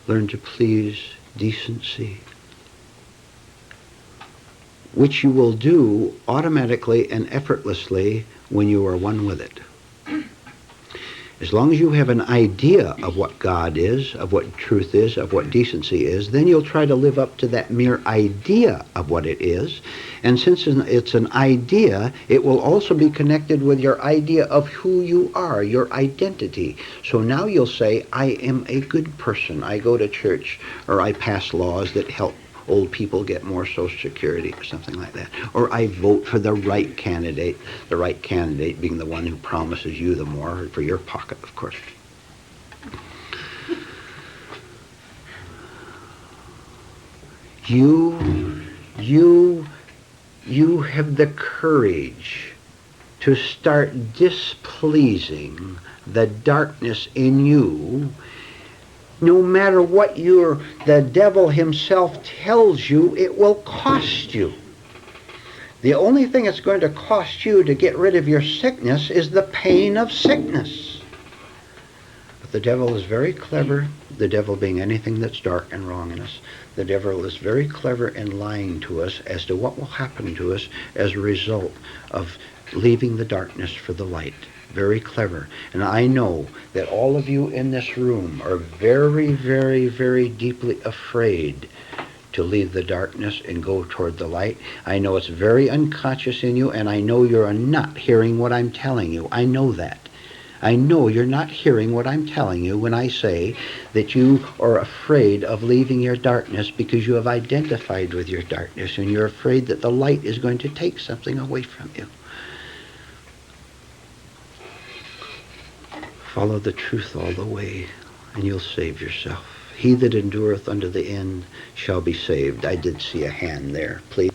Learn to please decency, which you will do automatically and effortlessly when you are one with it. As long as you have an idea of what God is, of what truth is, of what decency is, then you'll try to live up to that mere idea of what it is. And since it's an idea, it will also be connected with your idea of who you are, your identity. So now you'll say, I am a good person. I go to church, or I pass laws that help old people get more Social Security or something like that. Or I vote for the right candidate being the one who promises you the more for your pocket, of course. You have the courage to start displeasing the darkness in you. No matter what the devil himself tells you, it will cost you. The only thing it's going to cost you to get rid of your sickness is the pain of sickness. But the devil is very clever, the devil being anything that's dark and wrong in us. The devil is very clever in lying to us as to what will happen to us as a result of leaving the darkness for the light. Very clever. And I know that all of you in this room are very, very, very deeply afraid to leave the darkness and go toward the light. I know it's very unconscious in you, and I know you're not hearing what I'm telling you. I know that. I know you're not hearing what I'm telling you when I say that you are afraid of leaving your darkness because you have identified with your darkness, and you're afraid that the light is going to take something away from you. Follow the truth all the way, and you'll save yourself. He that endureth unto the end shall be saved. I did see a hand there, please.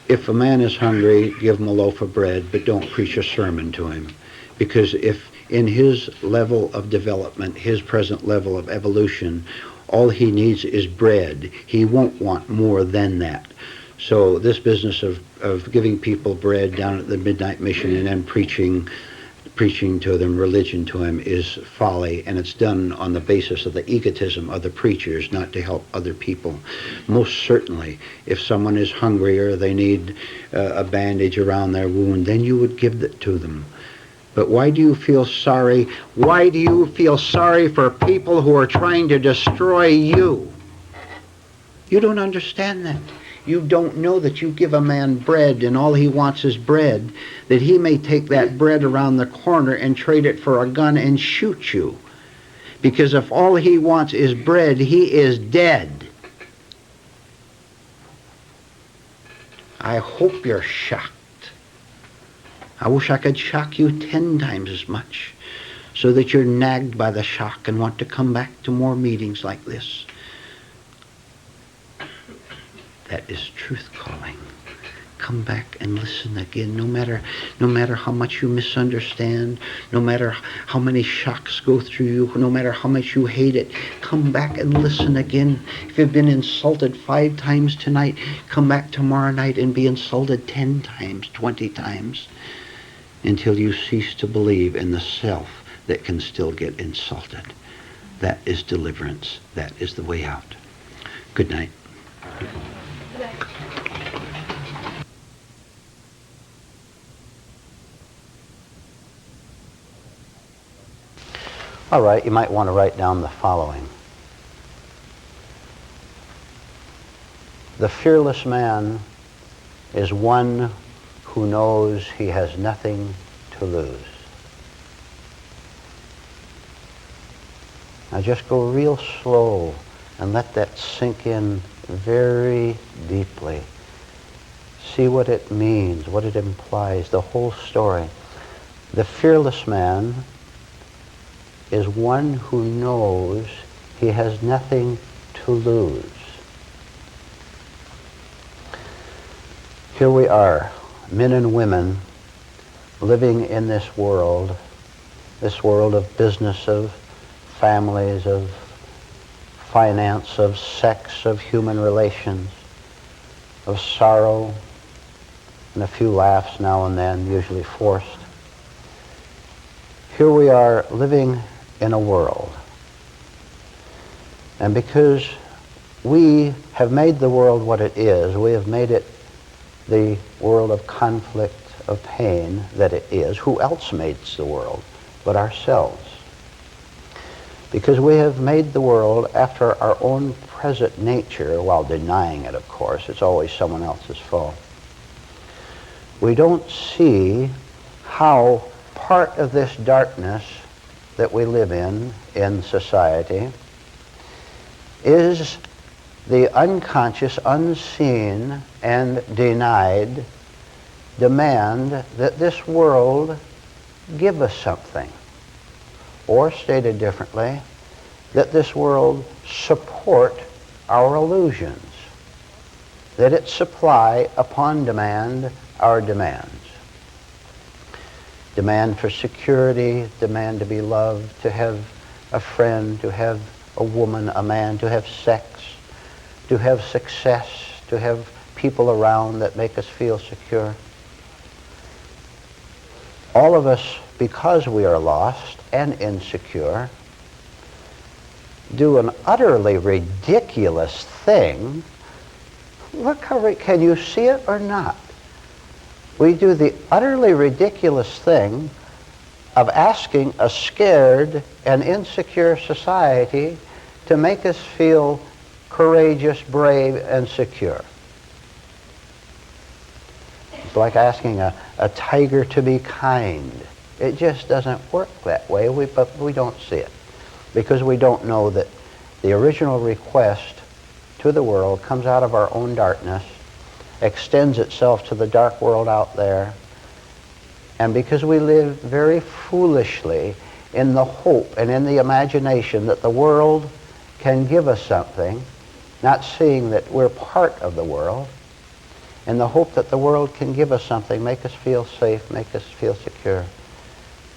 If a man is hungry, give him a loaf of bread, but don't preach a sermon to him. Because if in his level of development, his present level of evolution, all he needs is bread, he won't want more than that. So this business of giving people bread down at the Midnight Mission and then preaching to them, religion to them, is folly, and it's done on the basis of the egotism of the preachers, not to help other people. Most certainly, if someone is hungry or they need a bandage around their wound, then you would give it to them. But why do you feel sorry? Why do you feel sorry for people who are trying to destroy you? You don't understand that. You don't know that you give a man bread and all he wants is bread, that he may take that bread around the corner and trade it for a gun and shoot you. Because if all he wants is bread, he is dead. I hope you're shocked. I wish I could shock you 10 times as much, so that you're nagged by the shock and want to come back to more meetings like this. That is truth calling. come back and listen again. No matter how much you misunderstand, no matter how many shocks go through you, no matter how much you hate it, come back and listen again. If you've been insulted 5 times tonight, come back tomorrow night and be insulted 10 times, 20 times, until you cease to believe in the self that can still get insulted. That is deliverance. That is the way out. Good night. All right, you might want to write down the following. The fearless man is one who knows he has nothing to lose. Now just go real slow and let that sink in very deeply. See what it means, what it implies, the whole story. The fearless man is one who knows he has nothing to lose. Here we are, men and women, living in this world of business, of families, of finance, of sex, of human relations, of sorrow, and a few laughs now and then, usually forced. Here we are living in a world. And because we have made the world what it is, we have made it the world of conflict, of pain that it is. Who else makes the world but ourselves? Because we have made the world after our own present nature, while denying it, of course. It's always someone else's fault. We don't see how part of this darkness that we live in society, is the unconscious, unseen, and denied demand that this world give us something. Or stated differently, that this world support our illusions, that it supply upon demand our demands. Demand for security, demand to be loved, to have a friend, to have a woman, a man, to have sex, to have success, to have people around that make us feel secure. All of us, because we are lost and insecure, do an utterly ridiculous thing. Look how, can you see it or not? We do the utterly ridiculous thing of asking a scared and insecure society to make us feel courageous, brave, and secure. It's like asking a tiger to be kind. It just doesn't work that way, but we don't see it. Because we don't know that the original request to the world comes out of our own darkness, extends itself to the dark world out there, and because we live very foolishly in the hope and in the imagination that the world can give us something, not seeing that we're part of the world, in the hope that the world can give us something, make us feel safe, make us feel secure,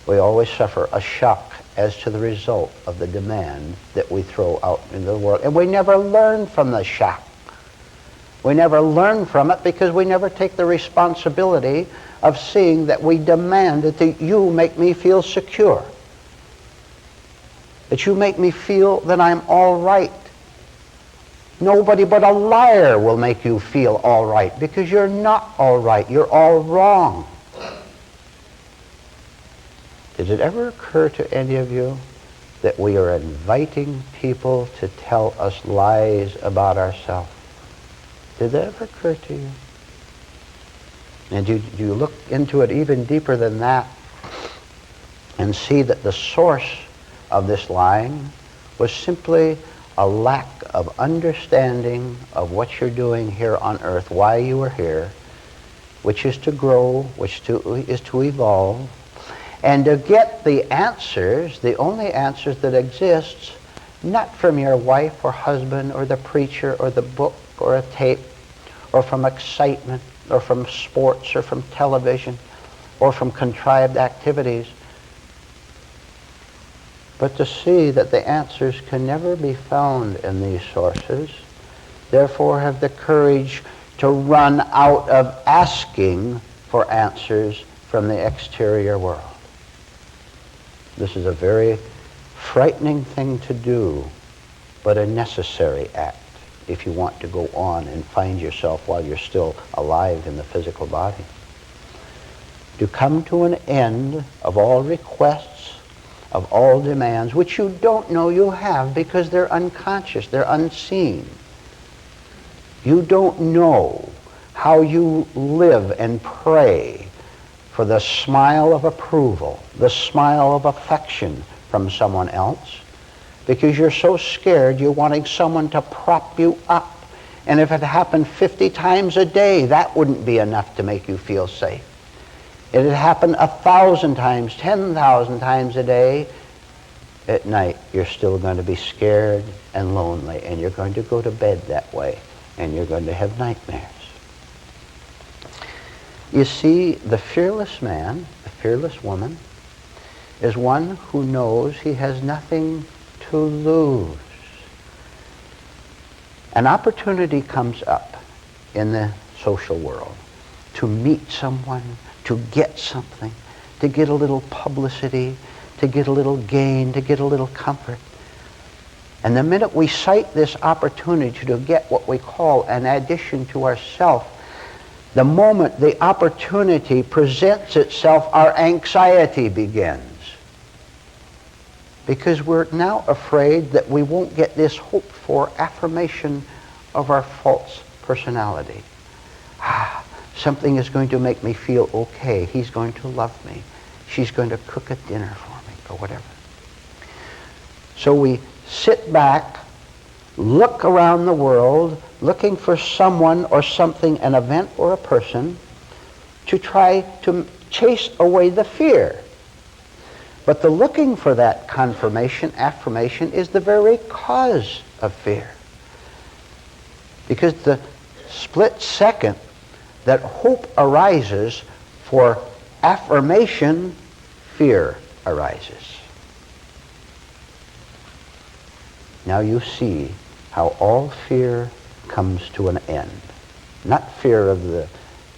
we always suffer a shock as to the result of the demand that we throw out into the world. And we never learn from the shock. We never learn from it because we never take the responsibility of seeing that we demand that you make me feel secure. That you make me feel that I'm all right. Nobody but a liar will make you feel all right because you're not all right. You're all wrong. Did it ever occur to any of you that we are inviting people to tell us lies about ourselves? Did that ever occur to you? And do you look into it even deeper than that and see that the source of this lying was simply a lack of understanding of what you're doing here on earth, why you are here, which is to grow, which is to evolve, and to get the answers, the only answers that exist, not from your wife or husband or the preacher or the book or a tape or from excitement or from sports or from television or from contrived activities, but to see that the answers can never be found in these sources. Therefore, have the courage to run out of asking for answers from the exterior world. This is a very frightening thing to do, but a necessary act if you want to go on and find yourself while you're still alive in the physical body. To come to an end of all requests, of all demands, which you don't know you have because they're unconscious, they're unseen. You don't know how you live and pray for the smile of approval, the smile of affection from someone else, because you're so scared you're wanting someone to prop you up. And if it happened 50 times a day, that wouldn't be enough to make you feel safe. If it happened 1,000 times, 10,000 times a day, at night you're still going to be scared and lonely, and you're going to go to bed that way, and you're going to have nightmares. You see, the fearless man, the fearless woman, is one who knows he has nothing to lose. An opportunity comes up in the social world to meet someone, to get something, to get a little publicity, to get a little gain, to get a little comfort. And the minute we cite this opportunity to get what we call an addition to ourself, the moment the opportunity presents itself, our anxiety begins. Because we're now afraid that we won't get this hoped-for affirmation of our false personality. Something is going to make me feel okay. He's going to love me. She's going to cook a dinner for me, or whatever. So we sit back, look around the world, looking for someone or something, an event or a person, to try to chase away the fear. But the looking for that confirmation, affirmation, is the very cause of fear. Because the split second that hope arises for affirmation, fear arises. Now you see how all fear comes to an end. Not fear of the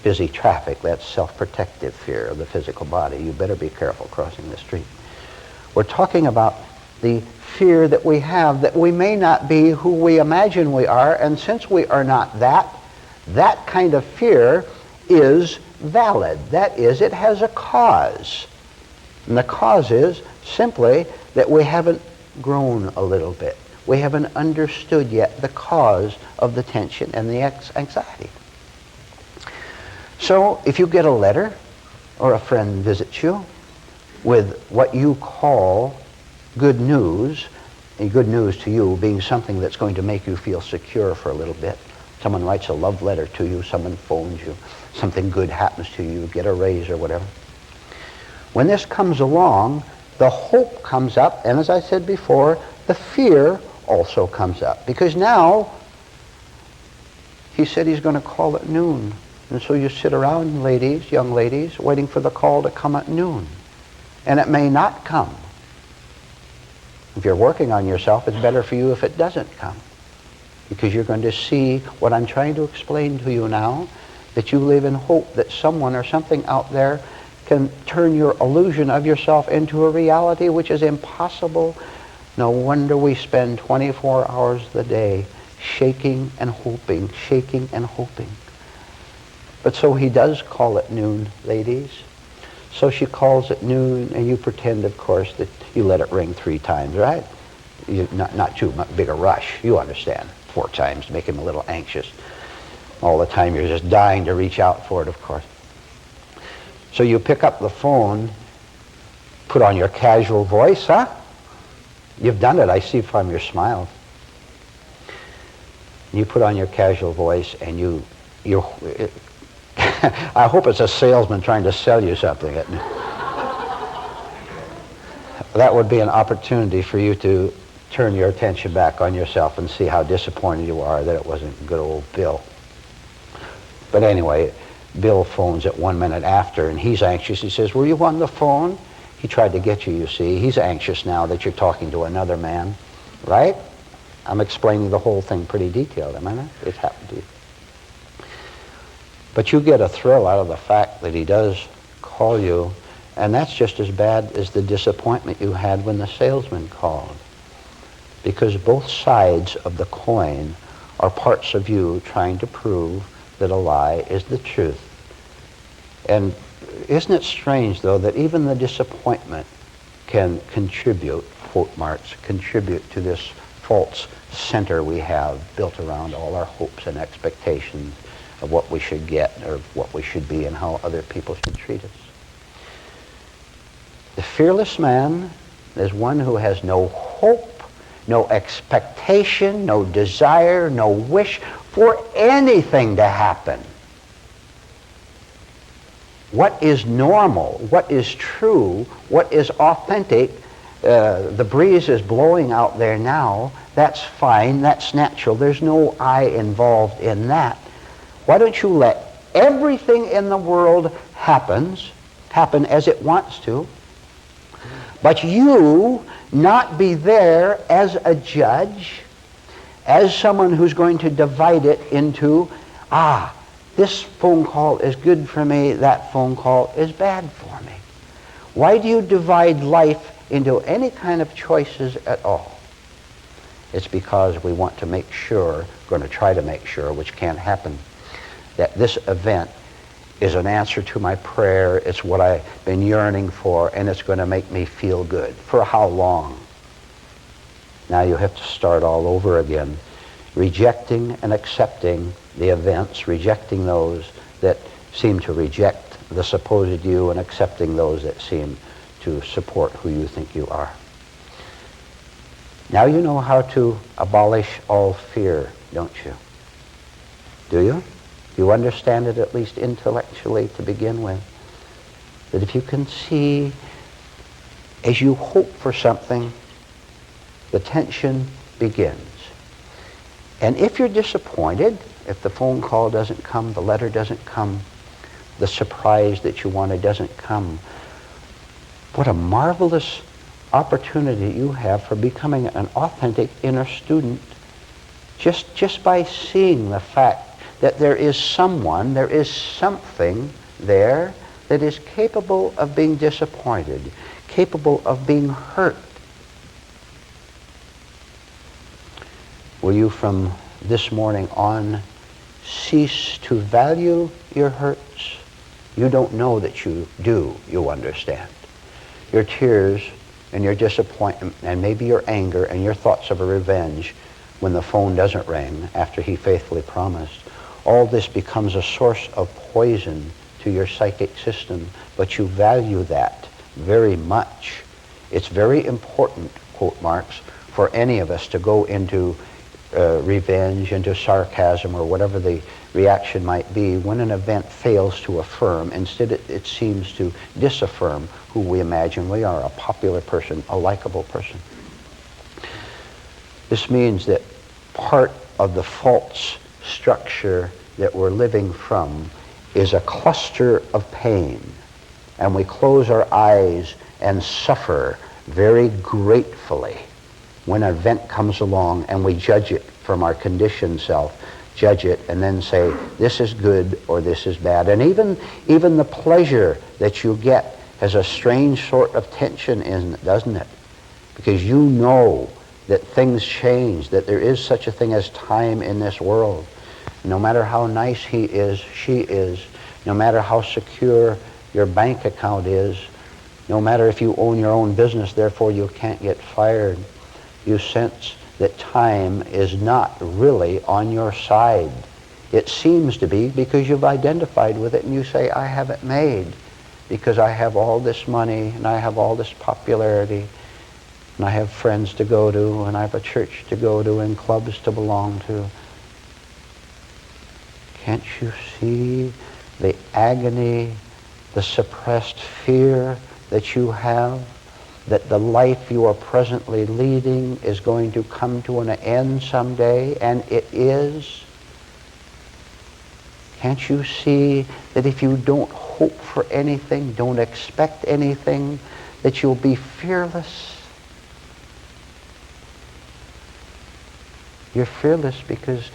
busy traffic, that's self-protective fear of the physical body. You better be careful crossing the street. We're talking about the fear that we have that we may not be who we imagine we are, and since we are not that, that kind of fear is valid. That is, it has a cause. And the cause is simply that we haven't grown a little bit. We haven't understood yet the cause of the tension and the anxiety. So if you get a letter or a friend visits you with what you call good news, and good news to you being something that's going to make you feel secure for a little bit. Someone writes a love letter to you, someone phones you, something good happens to you, get a raise or whatever. When this comes along, the hope comes up, and as I said before, the fear also comes up. Because now, he said he's going to call at noon. And so you sit around, ladies, young ladies, waiting for the call to come at noon. And it may not come. If you're working on yourself, it's better for you if it doesn't come. Because you're going to see what I'm trying to explain to you now, that you live in hope that someone or something out there can turn your illusion of yourself into a reality which is impossible. No wonder we spend 24 hours a day shaking and hoping, shaking and hoping. But so he does call at noon, ladies. So she calls at noon, and you pretend, of course, that you let it ring 3 times, right? Not too big a rush. You understand. 4 times to make him a little anxious. All the time you're just dying to reach out for it, of course. So you pick up the phone, put on your casual voice, huh? You've done it, I see from your smiles. You put on your casual voice and you I hope it's a salesman trying to sell you something. That would be an opportunity for you to turn your attention back on yourself and see how disappointed you are that it wasn't good old Bill. But anyway, Bill phones at 1 minute after, and he's anxious. He says, were you on the phone? He tried to get you, you see. He's anxious now that you're talking to another man, right? I'm explaining the whole thing pretty detailed, am I not? It's happened to you. But you get a thrill out of the fact that he does call you, and that's just as bad as the disappointment you had when the salesman called. Because both sides of the coin are parts of you trying to prove that a lie is the truth. And isn't it strange, though, that even the disappointment can contribute, quote marks, contribute to this false center we have built around all our hopes and expectations of what we should get or what we should be and how other people should treat us. The fearless man is one who has no hope, no expectation, no desire, no wish for anything to happen. What is normal, what is true, what is authentic, the breeze is blowing out there now, that's fine, that's natural, there's no I involved in that. Why don't you let everything in the world happen as it wants to, but you not be there as a judge, as someone who's going to divide it into, this phone call is good for me, that phone call is bad for me. Why do you divide life into any kind of choices at all? It's because we want to make sure, going to try to make sure, which can't happen, that this event is an answer to my prayer, it's what I've been yearning for, and it's going to make me feel good. For how long? Now you have to start all over again, rejecting and accepting the events, rejecting those that seem to reject the supposed you and accepting those that seem to support who you think you are. Now you know how to abolish all fear, don't you? Do you? You understand it at least intellectually to begin with. That if you can see, as you hope for something, the tension begins. And if you're disappointed, if the phone call doesn't come, the letter doesn't come, the surprise that you wanted doesn't come, what a marvelous opportunity you have for becoming an authentic inner student just by seeing the fact that there is someone, there is something there that is capable of being disappointed, capable of being hurt. Will you from this morning on cease to value your hurts? You don't know that you do, you understand. Your tears and your disappointment and maybe your anger and your thoughts of a revenge when the phone doesn't ring after he faithfully promised, all this becomes a source of poison to your psychic system, but you value that very much. It's very important, quote marks, for any of us to go into revenge, into sarcasm, or whatever the reaction might be when an event fails to affirm. Instead, it seems to disaffirm who we imagine we are, a popular person, a likable person. This means that part of the false structure that we're living from is a cluster of pain, and we close our eyes and suffer very gratefully when an event comes along and we judge it from our conditioned self, judge it and then say this is good or this is bad. And even the pleasure that you get has a strange sort of tension in it, doesn't it? Because you know that things change, that there is such a thing as time in this world. No matter how nice he is, she is, no matter how secure your bank account is, no matter if you own your own business, therefore you can't get fired, you sense that time is not really on your side. It seems to be because you've identified with it and you say, I have it made because I have all this money and I have all this popularity and I have friends to go to and I have a church to go to and clubs to belong to. Can't you see the agony, the suppressed fear that you have, that the life you are presently leading is going to come to an end someday, and it is? Can't you see that if you don't hope for anything, don't expect anything, that you'll be fearless? You're fearless because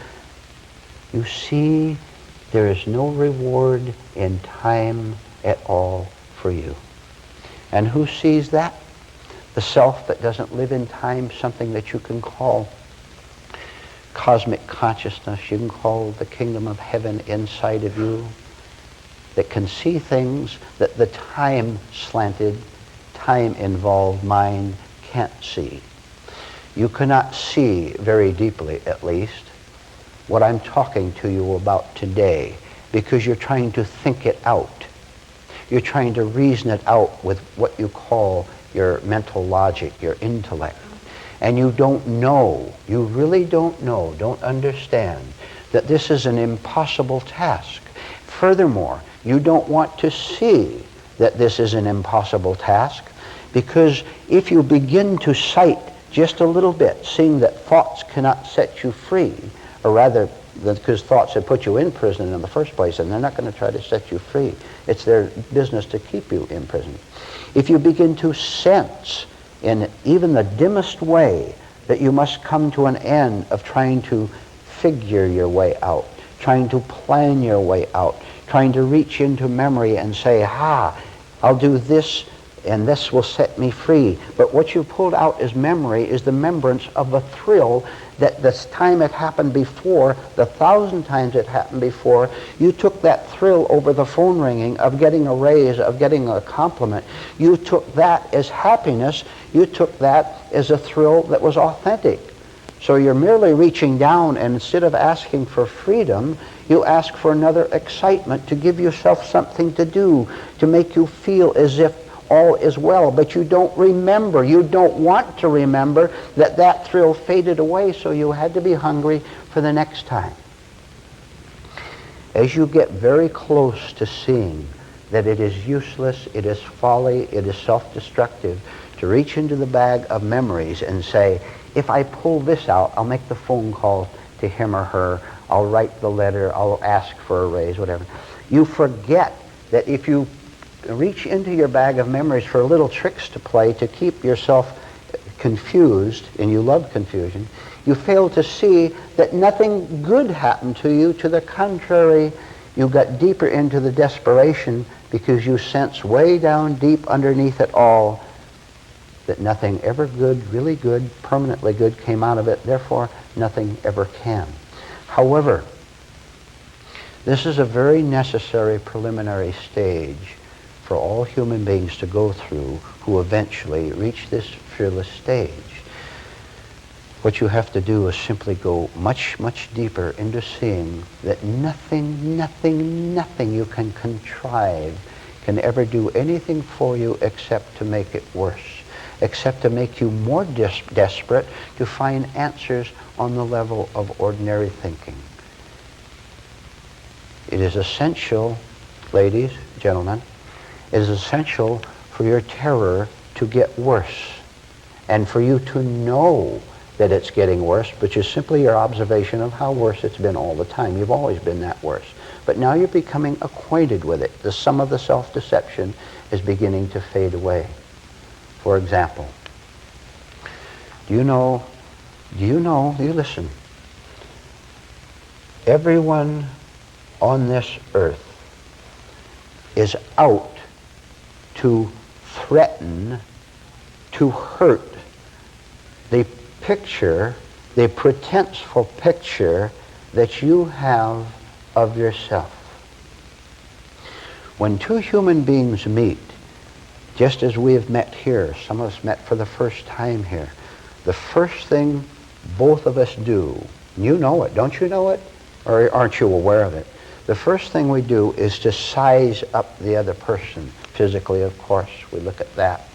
you see there is no reward in time at all for you. And who sees that? The self that doesn't live in time, something that you can call cosmic consciousness, you can call the kingdom of heaven inside of you, that can see things that the time-slanted, time-involved mind can't see. You cannot see very deeply, at least, what I'm talking to you about today, because you're trying to think it out. You're trying to reason it out with what you call your mental logic, your intellect. And you don't know, you really don't know, don't understand that this is an impossible task. Furthermore, you don't want to see that this is an impossible task, because if you begin to sight just a little bit, seeing that thoughts cannot set you free, or rather, because thoughts have put you in prison in the first place, and they're not going to try to set you free. It's their business to keep you in prison. If you begin to sense in even the dimmest way that you must come to an end of trying to figure your way out, trying to plan your way out, trying to reach into memory and say, I'll do this and this will set me free. But what you pulled out as memory is the remembrance of a thrill that this time it happened before, the 1,000 times it happened before. You took that thrill over the phone ringing of getting a raise, of getting a compliment. You took that as happiness. You took that as a thrill that was authentic. So you're merely reaching down, and instead of asking for freedom, you ask for another excitement to give yourself something to do, to make you feel as if all is well, but you don't remember. You don't want to remember that that thrill faded away, so you had to be hungry for the next time. As you get very close to seeing that it is useless, it is folly, it is self-destructive to reach into the bag of memories and say, if I pull this out, I'll make the phone call to him or her, I'll write the letter, I'll ask for a raise, whatever. You forget that if you reach into your bag of memories for little tricks to play to keep yourself confused, and you love confusion, you fail to see that nothing good happened to you. To the contrary, you got deeper into the desperation because you sense way down deep underneath it all that nothing ever good, really good, permanently good came out of it. Therefore, nothing ever can. However, this is a very necessary preliminary stage for all human beings to go through who eventually reach this fearless stage. What you have to do is simply go much, much deeper into seeing that nothing, nothing, nothing you can contrive can ever do anything for you except to make it worse, except to make you more desperate to find answers on the level of ordinary thinking. It is essential, ladies, gentlemen, it is essential for your terror to get worse and for you to know that it's getting worse, which is simply your observation of how worse it's been all the time. You've always been that worse. But now you're becoming acquainted with it. The sum of the self-deception is beginning to fade away. For example, you listen, everyone on this earth is out to threaten, to hurt the picture, the pretenseful picture that you have of yourself. When two human beings meet, just as we have met here, some of us met for the first time here, the first thing both of us do, you know it, don't you know it? Or aren't you aware of it? The first thing we do is to size up the other person. Physically, of course, we look at that.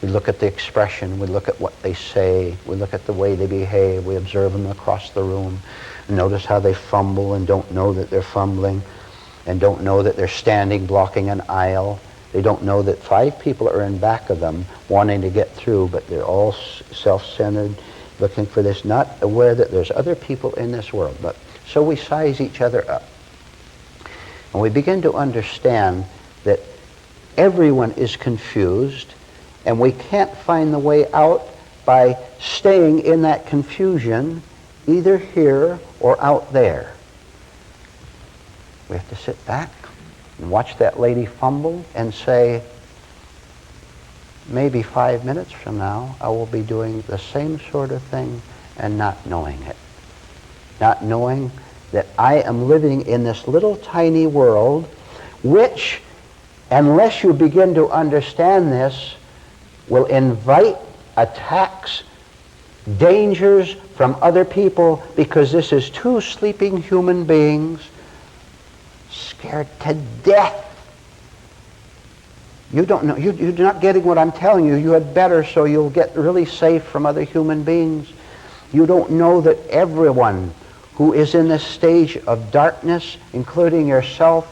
We look at the expression, we look at what they say, we look at the way they behave, we observe them across the room, and notice how they fumble and don't know that they're fumbling, and don't know that they're standing blocking an aisle. They don't know that 5 people are in back of them wanting to get through, but they're all self-centered, looking for this, not aware that there's other people in this world. But so we size each other up. And we begin to understand that everyone is confused, and we can't find the way out by staying in that confusion, either here or out there. We have to sit back and watch that lady fumble and say, maybe 5 minutes from now, I will be doing the same sort of thing and not knowing it. Not knowing that I am living in this little tiny world, which, unless you begin to understand this, will invite attacks, dangers from other people, because this is two sleeping human beings scared to death. You don't know, you're not getting what I'm telling you. You had better, so you'll get really safe from other human beings. You don't know that everyone who is in this stage of darkness, including yourself,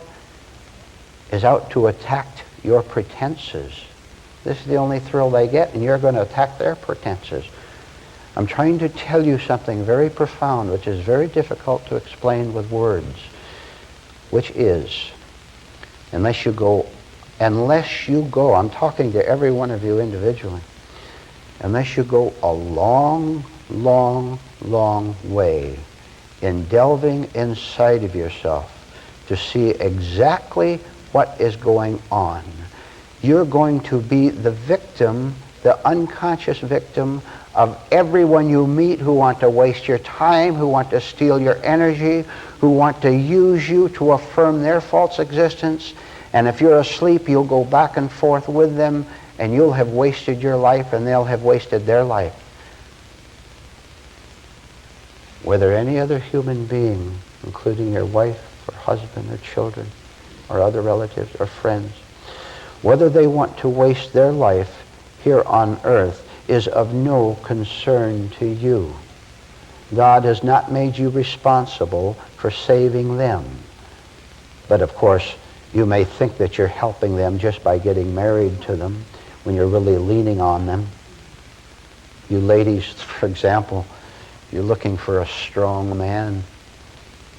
is out to attack your pretenses. This is the only thrill they get, and you're going to attack their pretenses. I'm trying to tell you something very profound, which is very difficult to explain with words, which is, unless you go, I'm talking to every one of you individually, unless you go a long, long, long way in delving inside of yourself to see exactly what is going on, you're going to be the victim, the unconscious victim of everyone you meet who want to waste your time, who want to steal your energy, who want to use you to affirm their false existence. And if you're asleep, you'll go back and forth with them, and you'll have wasted your life, and they'll have wasted their life. Whether any other human being, including your wife or husband or children or other relatives or friends, whether they want to waste their life here on earth is of no concern to you. God has not made you responsible for saving them. But of course, you may think that you're helping them just by getting married to them when you're really leaning on them. You ladies, for example, you're looking for a strong man.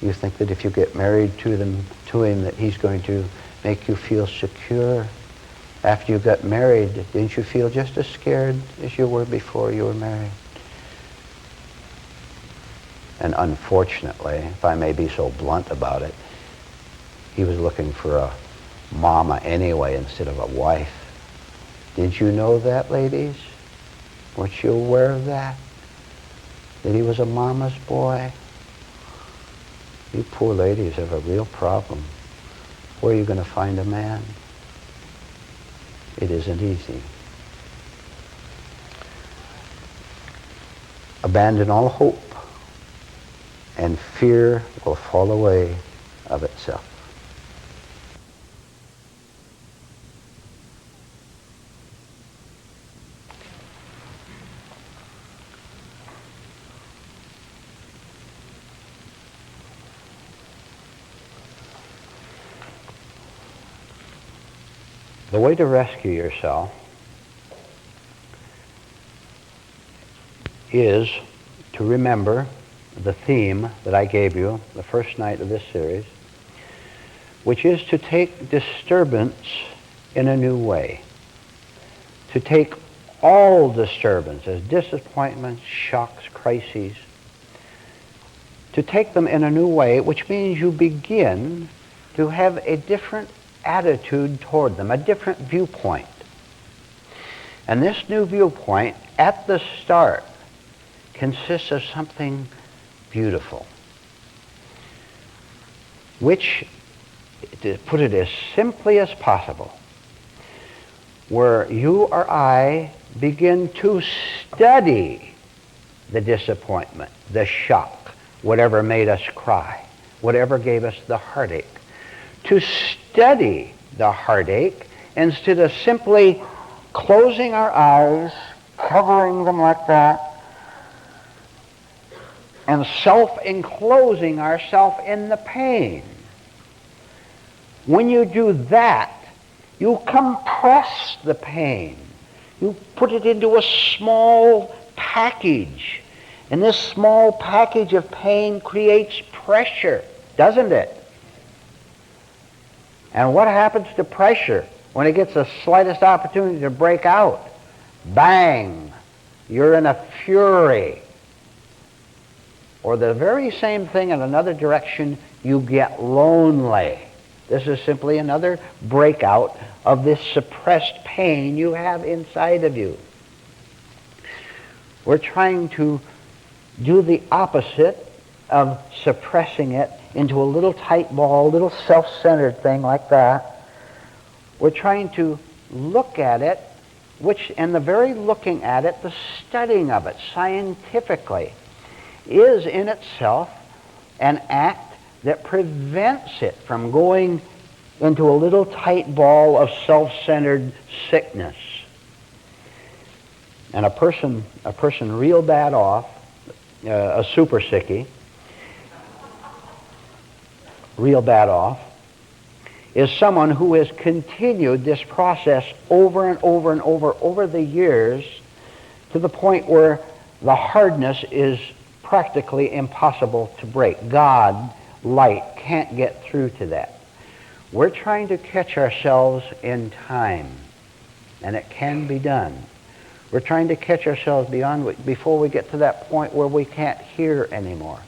You think that if you get married to him, that he's going to make you feel secure. After you got married, didn't you feel just as scared as you were before you were married? And unfortunately, if I may be so blunt about it, he was looking for a mama anyway instead of a wife. Didn't you know that, ladies? Weren't you aware of that? That he was a mama's boy? You poor ladies have a real problem. Where are you going to find a man? It isn't easy. Abandon all hope, and fear will fall away of itself. The way to rescue yourself is to remember the theme that I gave you the first night of this series, which is to take disturbance in a new way. To take all disturbances, disappointments, shocks, crises, to take them in a new way, which means you begin to have a different attitude toward them, a different viewpoint. And this new viewpoint, at the start, consists of something beautiful, which, to put it as simply as possible, where you or I begin to study the disappointment, the shock, whatever made us cry, whatever gave us the heartache, to study the heartache instead of simply closing our eyes, covering them like that, and self-enclosing ourselves in the pain. When you do that, you compress the pain. You put it into a small package. And this small package of pain creates pressure, doesn't it? And what happens to pressure when it gets the slightest opportunity to break out? Bang! You're in a fury. Or the very same thing in another direction, you get lonely. This is simply another breakout of this suppressed pain you have inside of you. We're trying to do the opposite of suppressing it into a little tight ball, little self-centered thing like that. We're trying to look at it, and the very looking at it, the studying of it scientifically, is in itself an act that prevents it from going into a little tight ball of self-centered sickness. And a person real bad off, a super sickie, real bad off, is someone who has continued this process over and over and over the years to the point where the hardness is practically impossible to break. God, light, can't get through to that. We're trying to catch ourselves in time, and it can be done. We're trying to catch ourselves before we get to that point where we can't hear anymore,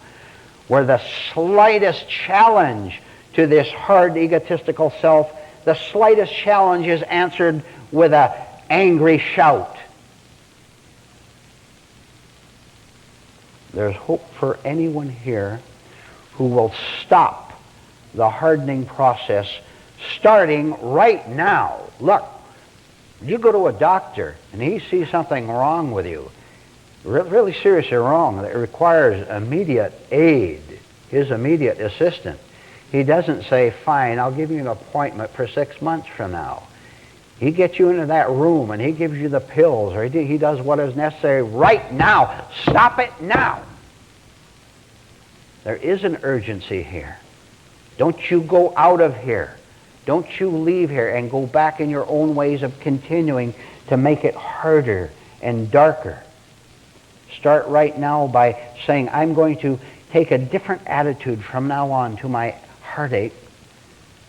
where the slightest challenge to this hard egotistical self, the slightest challenge is answered with an angry shout. There's hope for anyone here who will stop the hardening process starting right now. Look, you go to a doctor and he sees something wrong with you, really seriously wrong, that requires immediate aid, his immediate assistance. He doesn't say, fine, I'll give you an appointment for 6 months from now. He gets you into that room and he gives you the pills, or he does what is necessary right now. Stop it now. There is an urgency here. Don't you go out of here. Don't you leave here and go back in your own ways of continuing to make it harder and darker. Start right now by saying, I'm going to take a different attitude from now on to my heartache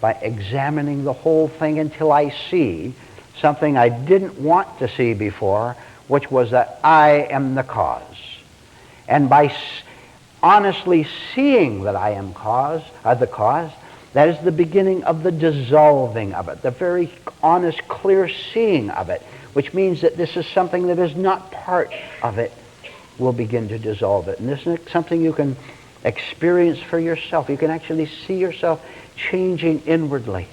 by examining the whole thing until I see something I didn't want to see before, which was that I am the cause. And by honestly seeing that I am the cause, that is the beginning of the dissolving of it, the very honest, clear seeing of it, which means that this is something that is not part of it, will begin to dissolve it. And this is something you can experience for yourself. You can actually see yourself changing inwardly.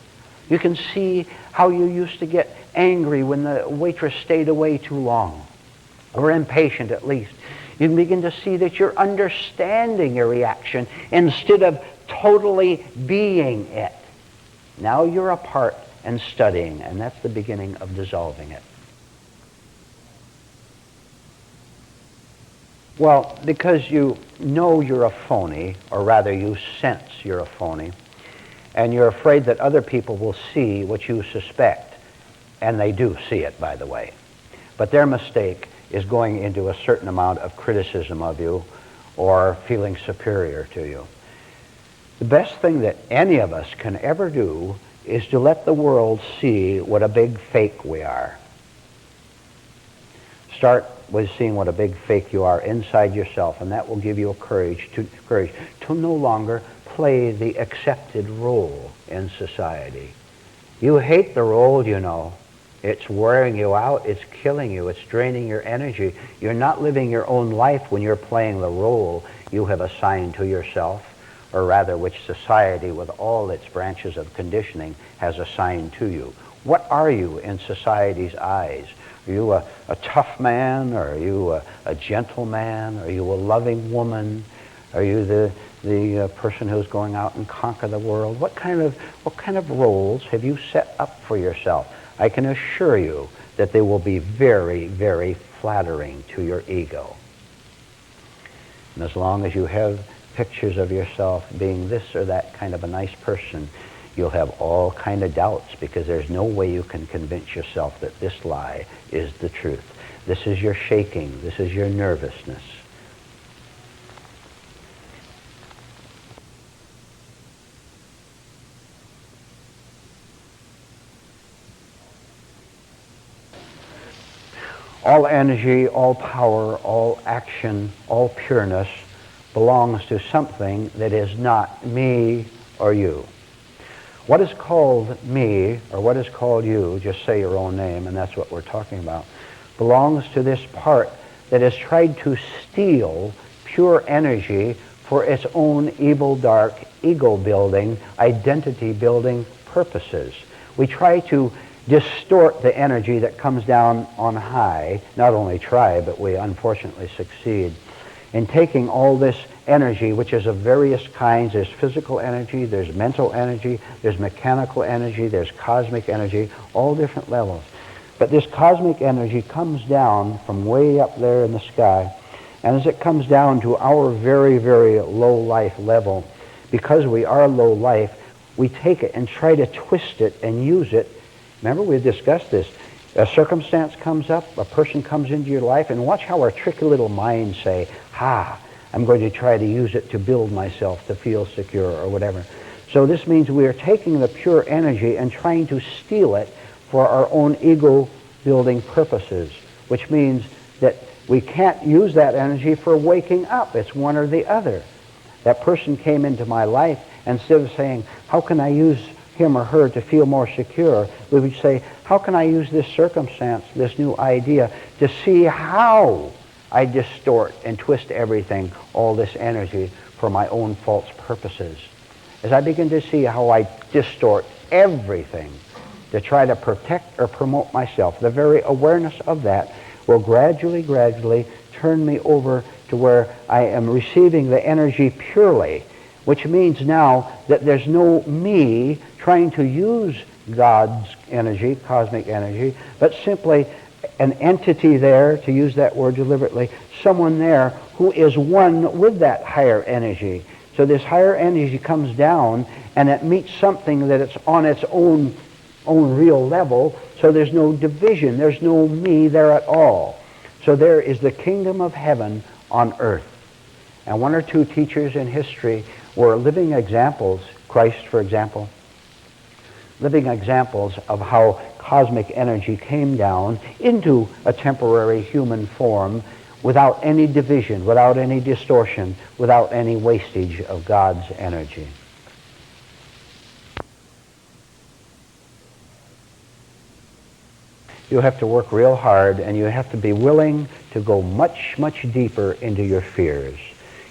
You can see how you used to get angry when the waitress stayed away too long, or impatient at least. You can begin to see that you're understanding your reaction instead of totally being it. Now you're a part and studying, and that's the beginning of dissolving it. Well, because you know you're a phony, or rather you sense you're a phony, and you're afraid that other people will see what you suspect, and they do see it, by the way. But their mistake is going into a certain amount of criticism of you or feeling superior to you. The best thing that any of us can ever do is to let the world see what a big fake we are. Start with seeing what a big fake you are inside yourself, and that will give you courage to no longer play the accepted role in society. You hate the role, you know. It's wearing you out, it's killing you, it's draining your energy. You're not living your own life when you're playing the role you have assigned to yourself, or rather which society with all its branches of conditioning has assigned to you. What are you in society's eyes? Are you a tough man? Or are you a gentleman? Are you a loving woman? Are you the person who's going out and conquer the world? What kind of roles have you set up for yourself? I can assure you that they will be very, very flattering to your ego. And as long as you have pictures of yourself being this or that kind of a nice person, you'll have all kind of doubts, because there's no way you can convince yourself that this lie is the truth. This is your shaking. This is your nervousness. All energy, all power, all action, all pureness belongs to something that is not me or you. What is called me, or what is called you, just say your own name, and that's what we're talking about, belongs to this part that has tried to steal pure energy for its own evil, dark, ego-building, identity-building purposes. We try to distort the energy that comes down on high. Not only try, but we unfortunately succeed in taking all this energy, which is of various kinds. There's physical energy, there's mental energy, there's mechanical energy, there's cosmic energy, all different levels. But this cosmic energy comes down from way up there in the sky, and as it comes down to our very, very low life level, because we are low life, we take it and try to twist it and use it. Remember, we discussed this. A circumstance comes up, a person comes into your life, and watch how our tricky little minds say, I'm going to try to use it to build myself, to feel secure, or whatever. So this means we are taking the pure energy and trying to steal it for our own ego-building purposes, which means that we can't use that energy for waking up. It's one or the other. That person came into my life, and instead of saying, how can I use him or her to feel more secure, we would say, how can I use this circumstance, this new idea, to see how I distort and twist everything, all this energy, for my own false purposes. As I begin to see how I distort everything to try to protect or promote myself, the very awareness of that will gradually turn me over to where I am receiving the energy purely, which means now that there's no me trying to use God's energy, cosmic energy, but simply an entity there, to use that word deliberately, someone there who is one with that higher energy. So this higher energy comes down and it meets something that it's on its own real level, so there's no division, there's no me there at all. So there is the kingdom of heaven on earth. And one or two teachers in history were living examples, Christ for example, living examples of how cosmic energy came down into a temporary human form without any division, without any distortion, without any wastage of God's energy. You have to work real hard, and you have to be willing to go much deeper into your fears.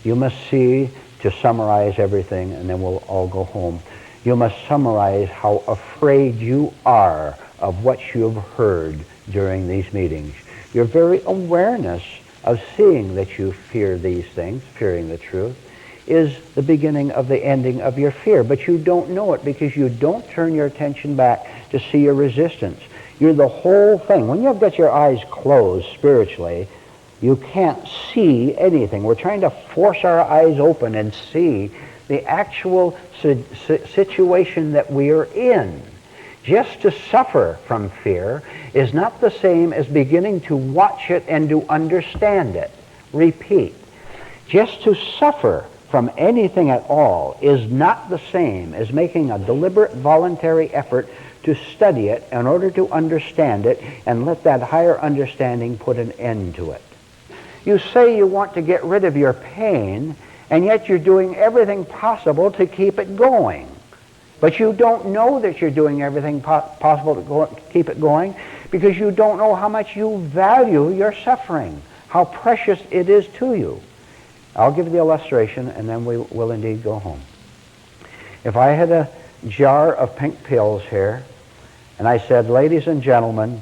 You must see, to summarize everything, and then we'll all go home, you must summarize how afraid you are of what you've heard during these meetings. Your very awareness of seeing that you fear these things, fearing the truth, is the beginning of the ending of your fear. But you don't know it because you don't turn your attention back to see your resistance. You're the whole thing. When you've got your eyes closed spiritually, you can't see anything. We're trying to force our eyes open and see the actual situation that we are in. Just to suffer from fear is not the same as beginning to watch it and to understand it. Repeat. Just to suffer from anything at all is not the same as making a deliberate voluntary effort to study it in order to understand it and let that higher understanding put an end to it. You say you want to get rid of your pain, and yet you're doing everything possible to keep it going. But you don't know that you're doing everything possible to keep it going because you don't know how much you value your suffering, how precious it is to you. I'll give the illustration, and then we will indeed go home. If I had a jar of pink pills here, and I said, ladies and gentlemen,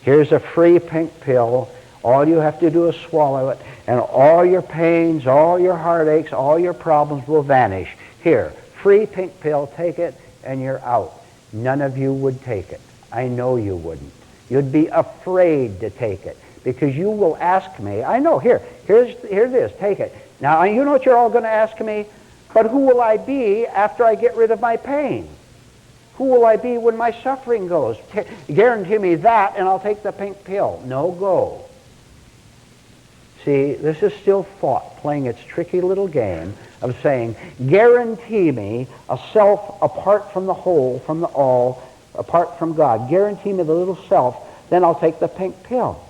here's a free pink pill. All you have to do is swallow it, and all your pains, all your heartaches, all your problems will vanish. Here, free pink pill, take it, and you're out. None of you would take it. I know you wouldn't. You'd be afraid to take it, because you will ask me, I know, here it is, take it. Now, you know what you're all going to ask me? But who will I be after I get rid of my pain? Who will I be when my suffering goes? Guarantee me that, and I'll take the pink pill. No go. See, this is still thought playing its tricky little game of saying, guarantee me a self apart from the whole, from the all, apart from God. Guarantee me the little self, then I'll take the pink pill.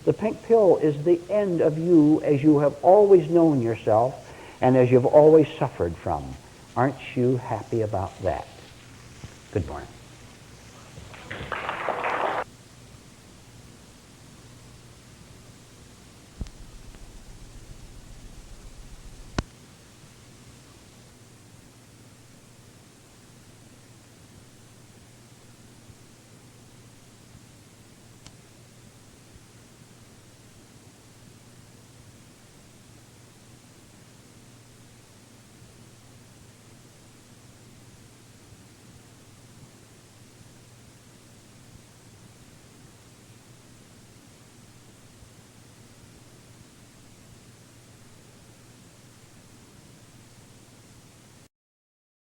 The pink pill is the end of you as you have always known yourself and as you've always suffered from. Aren't you happy about that? Good morning.